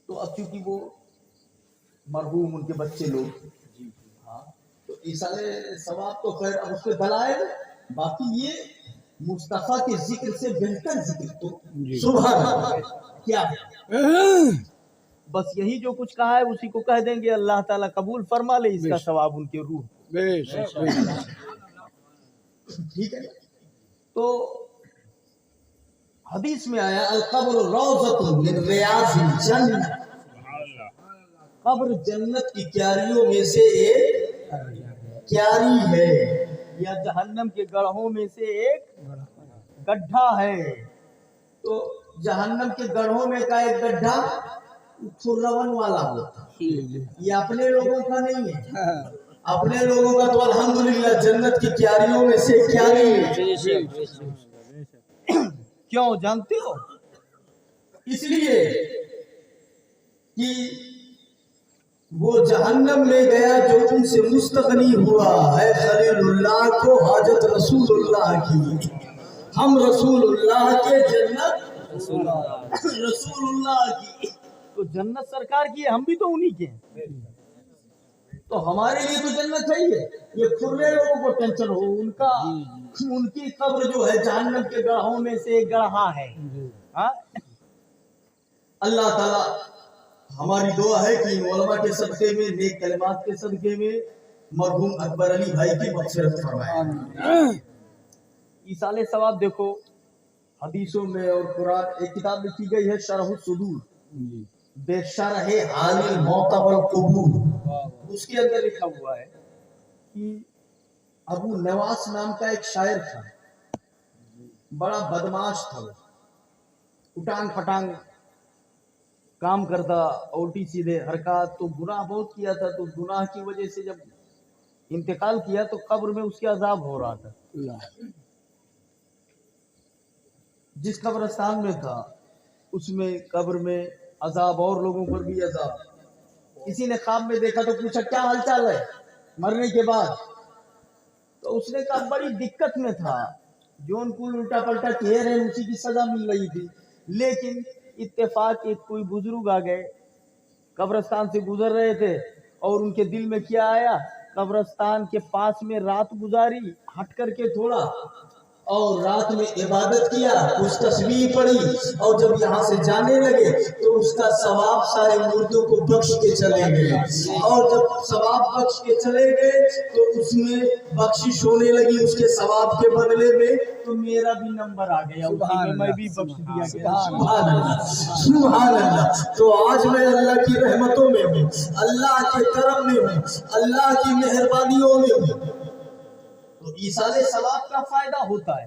तो अब चूंकि वो मरहूम उनके बच्चे लोग, हाँ, तो इसाले सवाब तो खैर अब उसके दलाइल, बाकी ये मुस्तफा के जिक्र से बेहतर जिक्र तो सुभान अल्लाह क्या है। बस यही जो कुछ कहा है उसी को कह देंगे, अल्लाह ताला कबूल फरमा ले इसका सवाब उनके रूह। ठीक है। तो हदीस में आया अल कब्र रौज़तुन मिन रियाज़िल जन्नह, कब्र जन्नत की क्यारियों में से एक क्यारी है, या जहन्नम के गढ़ों में से एक गड्ढा है। तो जहन्नम के गढ़ों में का एक गड्ढा खुर्रवन वाला होता है, ये अपने लोगों का नहीं है। अपने लोगों का तो अल्हम्दुलिल्लाह जन्नत की क्यारियों में से क्यारी है। क्यों जानते हो? इसलिए कि वो जहन्नम में गया जो उनसे मुस्तगनी हुआ है खलीलुल्लाह को हाजत रसूलुल्लाह की। हम रसूलुल्लाह के जन्नत रसूलुल्लाह की, तो जन्नत सरकार की है, हम भी तो उन्हीं के हैं। तो हमारे लिए तो जन्नत है ही है। ये खुर्रे लोगों को टेंशन हो, उनका उनकी कब्र जो है जहन्नम के गढ़ों में से एक गढ़ा है। हाँ, अल्लाह ताला हमारी दुआ है कि उलमा के सदके में, नेक कलिमात के सदके में मरहूम अकबर अली भाई की मग़फ़िरत फरमाए। इसाले सवाब देखो हदीसों में और कुरान, एक किताब लिखी गई है शरहुस सुदूर बेशरह हालिल मौता वल कुबूर, उसके अंदर लिखा हुआ है कि अबू नवास नाम का एक शायर था, बड़ा बदमाश था, उटांग फटांग काम करता, उल्टी सीधे हरकत, तो गुनाह बहुत किया था। तो गुनाह की वजह से जब इंतकाल किया तो कब्र में उसके अजाब हो रहा था। जिस कब्रिस्तान में था उसमें कब्र में अजाब और लोगों पर भी अजाब। किसी ने ख्वाब में देखा तो पूछा क्या हालचाल है मरने के बाद, तो उसने कहा बड़ी दिक्कत में था, जो उनको उल्टा पलटा कह रहे उसी की सजा मिल रही थी। लेकिन इत्तेफाक एक कोई बुजुर्ग आ गए, कब्रिस्तान से गुजर रहे थे और उनके दिल में क्या आया, कब्रिस्तान के पास में रात गुजारी हट करके थोड़ा, और रात में इबादत किया, कुछ तस्बीह पढ़ी, और जब यहाँ से जाने लगे तो उसका सवाब सारे मुर्दों को बख्श के चले गए। और जब सवाब बख्श के चले गए तो उसमें बख्शिश होने लगी उसके सवाब के बदले में, तो मेरा भी नंबर आ गया, उसमें मैं भी बख्श दिया गया। सुभान अल्लाह, सुभान अल्लाह। तो आज मैं अल्लाह की रहमतों में हूँ, अल्लाह के करम में हूँ, अल्लाह की मेहरबानियों में हूँ। तो ईसाले सवाब का फायदा होता है।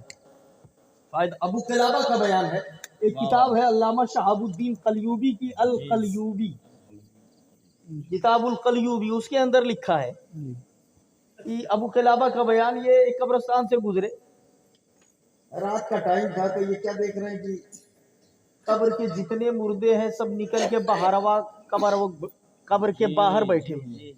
फायदा अबू क़िलाबा का बयान है, एक किताब है अल्लामा शहाबुद्दीन कलयूबी की, अल कलयूबी, किताबुल कलयूबी, उसके अंदर लिखा है कि अबू क़िलाबा का बयान, ये एक कब्रिस्तान से गुजरे, रात का टाइम था, तो ये क्या देख रहे हैं कि कब्र के जितने मुर्दे हैं सब निकल के बाहर, कब्र के बाहर बैठे हुए।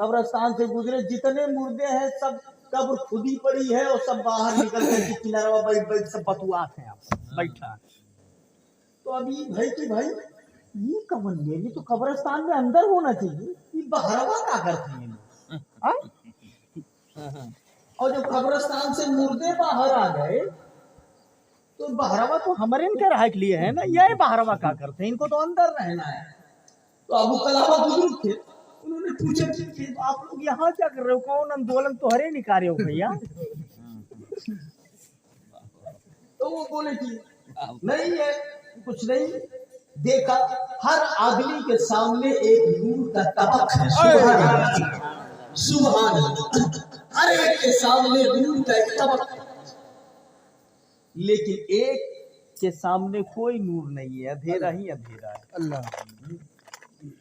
कब्रिस्तान से गुजरे, जितने मुर्दे हैं सब कब्र खुदी पड़ी है और सब बाहर निकल के किनारा बैठ बैठ सब बतुआत हैं बैठा। तो अभी भाई कि भाई ये कब्र में, ये तो कब्रिस्तान में अंदर होना चाहिए, ये बाहरवा क्या करते हैं लोग। और जब कब्रिस्तान से मुर्दे बाहर आ गए तो बाहरवा तो हमारे इनके राह के लिए है ना, ये बाहरवा क्या करते हैं, इनको तो अंदर रहना है। तो अबू क़िलाबा बुजुर्ग थे, उन्होंने पूछा कि आप लोग यहाँ क्या कर रहे हो, कौन आंदोलन तो हरे निकाले हो भैया। तो वो बोले कि नहीं है कुछ नहीं, देखा हर आदमी के सामने एक नूर का तबक है, सुभान अल्लाह, सुभान अल्लाह, हर एक के सामने नूर का एक तबक है, लेकिन एक के सामने कोई नूर नहीं है, अंधेरा ही अंधेरा है। अल्लाह,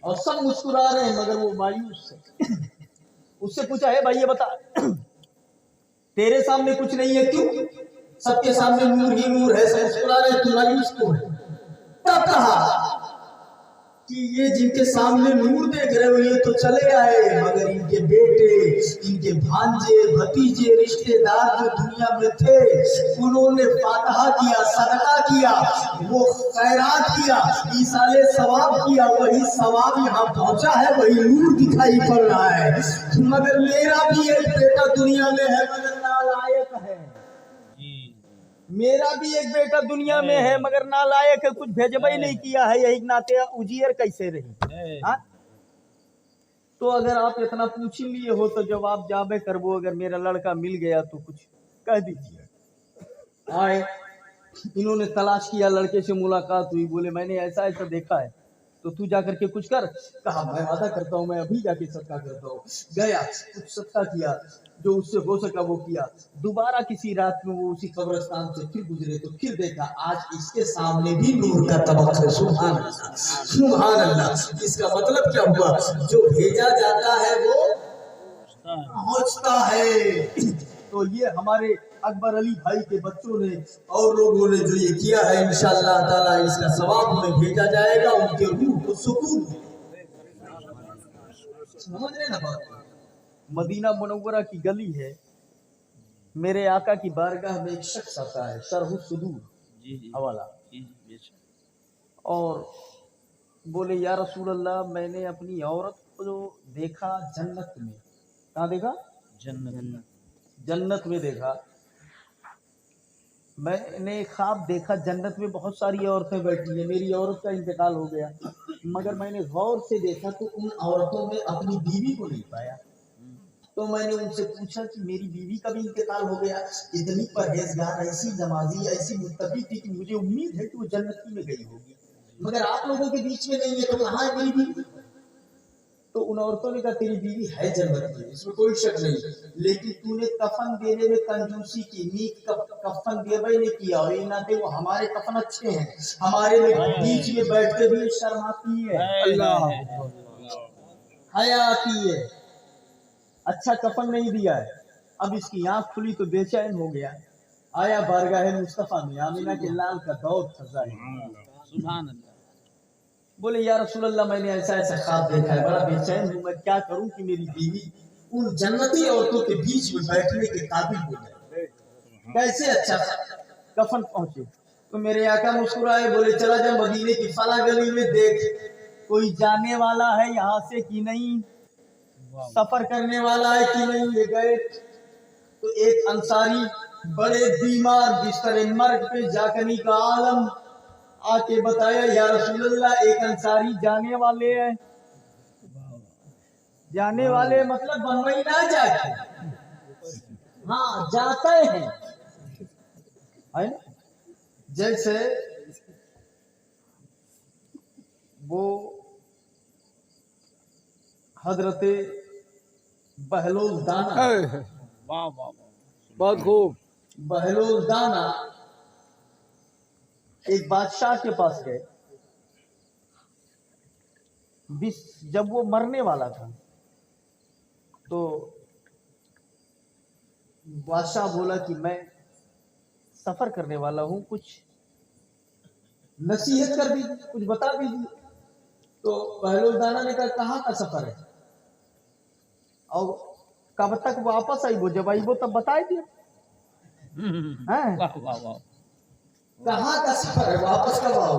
और सब मुस्कुरा रहे हैं मगर वो मायूस है। उससे पूछा है भाई ये बता तेरे सामने कुछ नहीं है क्यों, सबके सामने नूर ही नूर है, सब मुस्कुरा रहे हैं, तू मायूस क्यों है। तब कहा कि ये जिनके सामने नूर देख रहे हो ये तो चले आए, मगर इनके बेटे, इनके भांजे, भतीजे, रिश्तेदार जो दुनिया में थे, उन्होंने फातहा किया, सदका किया, वो खैरात किया, ईसाले सवाब किया, वही सवाब यहाँ पहुंचा है, वही नूर दिखाई पड़ रहा है। मगर मेरा भी एक बेटा दुनिया में है मगर नालायक है, मेरा भी एक बेटा दुनिया में है मगर नालायक है, कुछ भेजबा ही नहीं किया है, यही नाते उजियर कैसे रही। हाँ? तो अगर आप इतना पूछ लिए हो तो जब आप जाबे करबो, अगर मेरा लड़का मिल गया तो कुछ कह दीजिए। आए, इन्होंने तलाश किया, लड़के से मुलाकात हुई, बोले मैंने ऐसा ऐसा देखा है, तो तू जाकर के कुछ कर। कहा मैं वादा करता हूँ, मैं अभी जाके सदका करता हूँ। गया, कुछ सदका किया, जो उससे हो सका वो किया। दोबारा किसी रात में वो उसी कब्रिस्तान से फिर गुजरे तो फिर देखा आज इसके सामने भी नूर का तबक है। सुभान अल्लाह, सुभान अल्लाह। इसका मतलब क्या हुआ, जो भेजा जाता है वो पहुंचता है। तो ये हमारे अकबर अली भाई के बच्चों ने और लोगों ने जो ये किया है, इंशाअल्लाह ताला इसका सवाब हमें भेजा जाएगा, उनके रूह को सुकून। समझ रहे ना बात। मदीना मुनव्वरा की गली है, मेरे आका की बारगाह में एक शख्स आता है, शरहु सुदूर हवाला, और बोले या रसूल अल्लाह, मैंने अपनी औरत को जो देखा जन्नत में। कहाँ देखा? जन्नत में देखा। मैंने ख्वाब देखा, जन्नत में बहुत सारी औरतें बैठी हैं, मेरी औरत का इंतकाल हो गया, मगर मैंने गौर से देखा तो उन औरतों में अपनी बीवी को नहीं पाया। तो मैंने उनसे पूछा कि मेरी बीवी का भी इंतकाल हो गया, इतनी परहेजगार, ऐसी नमाजी, ऐसी मुत्तकी थी कि मुझे उम्मीद है कि वो जन्नत में गई होगी, मगर आप लोगों के बीच में नहीं है, तो कहाँ है मेरी बीवी? तो उन औरतों ने कहा तेरी बीवी है जन्नत में, इसमें कोई शक नहीं, लेकिन तूने कफन देने में कंजूसी की, नीक कफन देवे ने किया, और नाते वो हमारे कफन अच्छे हैं, हमारे बीच में बैठ के भी शर्म आती है, अल्लाह हया आती है, अच्छा कफन नहीं दिया है। अब इसकी आंख खुली तो बेचैन हो गया, आया बारगाह मुस्तफा में, आमिना के लाल का दौर था सुभान अल्लाह। बोले या रसूल अल्लाह, मैंने ऐसा ऐसा ख्वाब देखा है, बड़ा बेचैन हूँ, मैं क्या करूं कि मेरी बीवी उन जन्नती औरतों के बीच में बैठने के काबिल हो जाए, कैसे अच्छा कफन पहुंचे। तो मेरे आका मुस्कुराए, बोले चला जा मदीने की फला गली में देख, कोई जाने वाला है यहाँ से कि नहीं, सफर करने वाला है कि नहीं। ले गए तो एक अंसारी बड़े बीमार बिस्तर मर्ग पे जाकनी का आलम आके बताया, या रसूलल्लाह, एक अंसारी जाने वाले हैं। जाने वाले मतलब बम्बई ना जाते, हाँ जाते हैं, है ना। जैसे वो हजरते बहलोल दाना, वाह वाह, बहुत खूब। बहलोल दाना एक बादशाह के पास गए, जब वो मरने वाला था तो बादशाह बोला कि मैं सफर करने वाला हूं, कुछ नसीहत कर दीजिए, कुछ बता दीजिए। तो बहलोल दाना ने कहा कहाँ का सफर है, और कब तक वापस आई, वो जब आई वो तब बता दिया। कहाँ का सफर है, वापस कब आओ।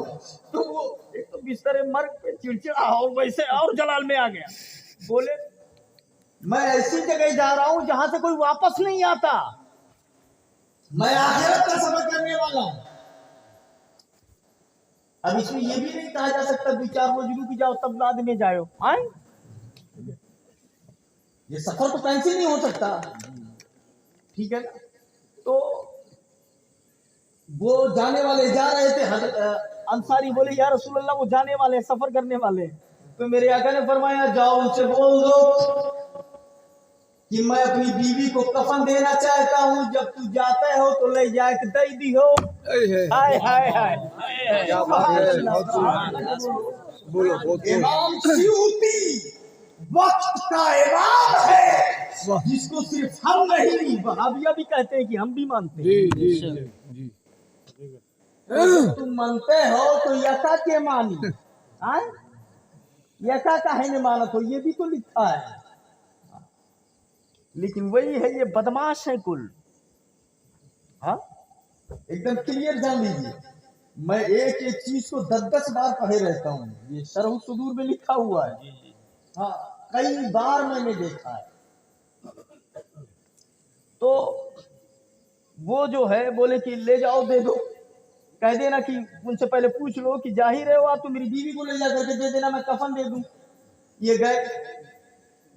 तो वो एक तो बिस्तर मर्ग पे चिड़चिड़ा और वैसे और जलाल में आ गया, बोले मैं ऐसी जगह जा रहा हूं जहां से कोई वापस नहीं आता, मैं आखिरत का सफर करने वाला हूं। अब इसमें यह भी नहीं कहा जा सकता 2-4 रोज रुक जाओ तब बाद में जाओ, आए ये सफर तो कैंसिल नहीं हो सकता, ठीक है ना। तो वो जाने वाले जा रहे थे, अंसारी बोले या रसूल अल्लाह, वो जाने वाले सफर करने वाले। तो मेरे आका ने फरमाया जाओ उनसे बोल दो कि मैं अपनी बीवी को कफन देना चाहता हूँ, जब तू जाते हो तो ले जाके दे दी हो। हाय हाय हाय, क्या बात है, बोलो। इमाम सियूती वक्त का इमाम है, जिसको सिर्फ हम नहीं, वहाबिया भी कहते हैं कि हम भी मानते हैं। जी जी जी, तुम मानते हो तो यका के मानी, हाँ? यका काहे ने मानत हो, ये भी तो लिखा है। लेकिन वही है, ये बदमाश है कुल। हाँ, एकदम क्लियर जान लीजिए, मैं एक एक चीज को 10-10 बार पढ़े रहता हूँ। ये शरह सुदूर में लिखा हुआ है। हाँ, कई बार मैंने देखा है। तो वो जो है बोले कि ले जाओ दे दो, कह देना कि उनसे पहले पूछ लो कि जा ही रहे हो आप तो मेरी बीवी को ले जा करके दे देना, मैं कफन दे दूं। ये गए,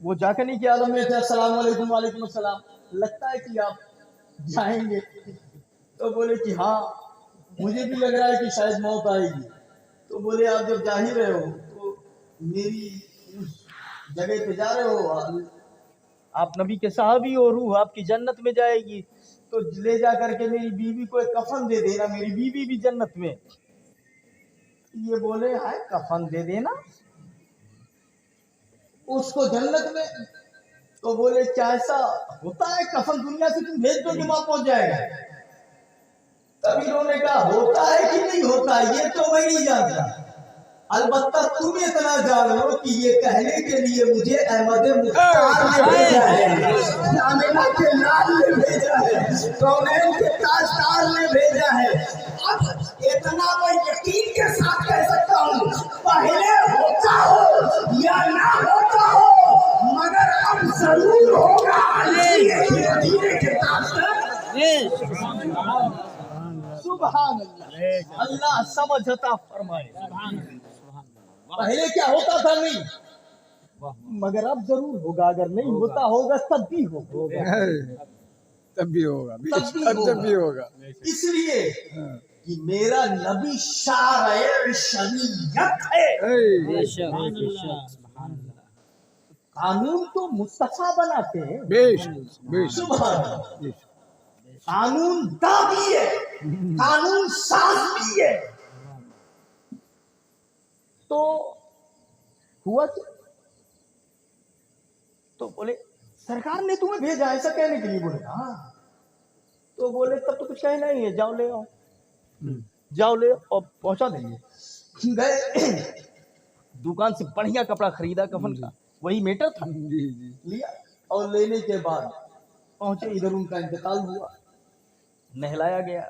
वो जाकर नहीं किया आलम में थे, अस्सलाम वालेकुम। वालेकुम अस्सलाम, लगता है कि आप जाएंगे? तो बोले कि हाँ, मुझे भी लग रहा है कि शायद मौत आएगी। तो बोले आप जब जा ही रहे हो तो मेरी उस जगह पे जा रहे हो, आप नबी के साहबी हो, रूह आपकी जन्नत में जाएगी, तो ले जा करके मेरी बीवी को एक कफन दे देना, मेरी बीवी भी जन्नत में। ये बोले हाय कफन दे देना उसको जन्नत में? तो बोले क्या ऐसा होता है, कफन दुनिया से तुम भेज दो कि वहां पहुंच जाएगा? तब इन्होंने कहा होता है कि नहीं होता है ये तो मैं नहीं जानता, अलबत्ता तुम इतना जान लो कि ये कहने के लिए मुझे अहमद मुख्तार ने भेजा है, आमिना के लाल ने भेजा है, कौनैन के ताजदार ने भेजा है। अब इतना मैं यकीन के साथ कह सकता हूँ, पहले होता हो या ना होता हो, मगर अब जरूर होगा। मदीने के ताजदार, सुभान अल्लाह, अल्लाह समझता फरमाए। पहले क्या होता था नहीं, मगर अब जरूर होगा। अगर नहीं होता होगा तब भी होगा, तब भी होगा, तब भी होगा। इसलिए कि मेरा नबी शायर शरीयत है। कानून तो मुस्तफा बनाते हैं, सुभान अल्लाह। कानून दा भी है, कानून साज भी है। तो हुआ क्या? तो बोले सरकार ने तुम्हें भेजा ऐसा कहने के लिए? बोले हाँ। तो बोले तब तो कुछ कहना ही है, जाओ ले आओ, जाओ ले और पहुंचा देंगे। गए दुकान से बढ़िया कपड़ा खरीदा कफन का, वही मेटर था, लिया और लेने के बाद पहुंचे इधर, उनका इंतकाल हुआ, नहलाया गया,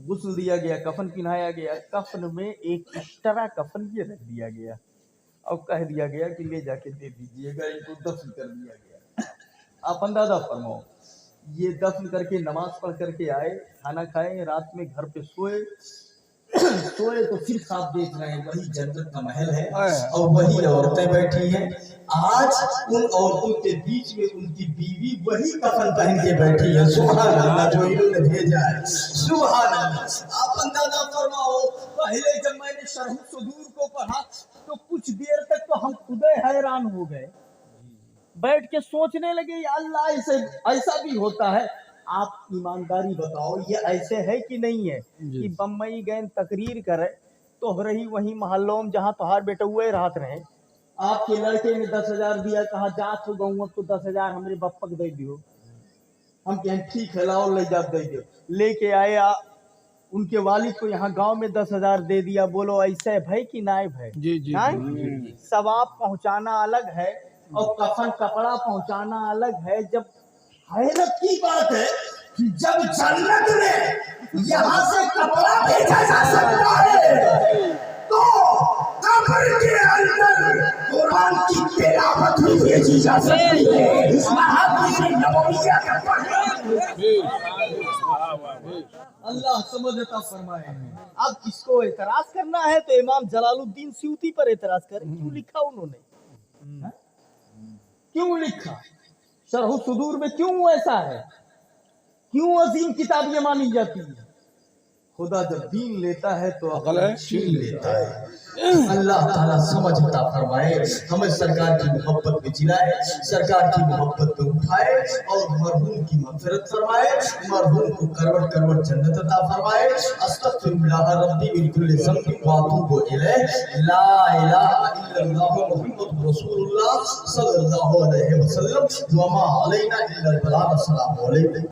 गुस्ल दिया गया, कफन पहनाया गया। कफन में एक एक्स्ट्रा कफन ये रख दिया गया और कह दिया गया कि ले जाके दे दीजिएगा, इनको दफन कर दिया गया। आप अंदाजा फरमाओ, ये दफन करके नमाज पढ़ करके आए, खाना खाए, रात में घर पे सोए सोए तो फिर ख्वाब देख रहे हैं वही जन्नत का महल है और वही औरतें बैठी हैं। आज उन औरतों के बीच में उनकी बीवी वही कफन पहन के बैठी है। सुभान अल्लाह, जो इन्होंने भेजा है, सुभान अल्लाह। आप अंदाजा फरमाओ, पहले जब मैंने शरह सुदूर को पढ़ा तो कुछ देर तक तो हम खुद हैरान हो गए, बैठ के सोचने लगे या अल्लाह ऐसा भी होता है। आप ईमानदारी बताओ, ये ऐसे है कि नहीं है कि बम्बई गए तकरीर करे तो रही वही मोहल्लों में जहाँ तोहार बेटा हुए रात रहे, आपके लड़के ने 10,000 दिया, कहा जात हो गऊ तो 10,000 हमारे बप्पक दे दियो। हम कहें ठीक है लाओ ले जा दे दियो, लेके आए उनके वालिद को यहाँ गांव में 10,000 दे दिया। बोलो ऐसे भाई कि नायब है? जी जी, जी। सवाब पहुँचाना अलग है और कफन कपड़ा पहुँचाना अलग है। जब हैरत की बात है कि जब जन्नत में यहाँ से कपड़ा भेजा जा सकता है तो कब्र के अंदर कुरान की तिलावत भी भेजी जा सकती है। अल्लाह समझता फरमाए। अब किसको एतराज करना है तो इमाम जलालुद्दीन स्यूती पर एतराज करें। क्यों लिखा उन्होंने, क्यों लिखा? शरह सुदूर में क्यों ऐसा है, क्यों अजीम किताब ये मानी जाती है? खुदा जब दीन लेता है तो अकल छीन लेता है। अल्लाह ताला समझता फरमाए, हमें सरकार की मोहब्बत में जिलाए, सरकार की मोहब्बत में उठाए और मरहूम की मग़फ़िरत फरमाए, मरहूम को करवट करवट जन्नत अता फरमाए। अस्तग़फिरुल्लाह रब्बी मिन कुल्लि ज़ंबिन व अतूबु इलैह। ला इलाहा इल्लल्लाह मुहम्मदुर रसूलुल्लाह सल्लल्लाहु अलैहि वसल्लम व मा अलैना इल्लल बलाग। अस्सलामु अलैकुम।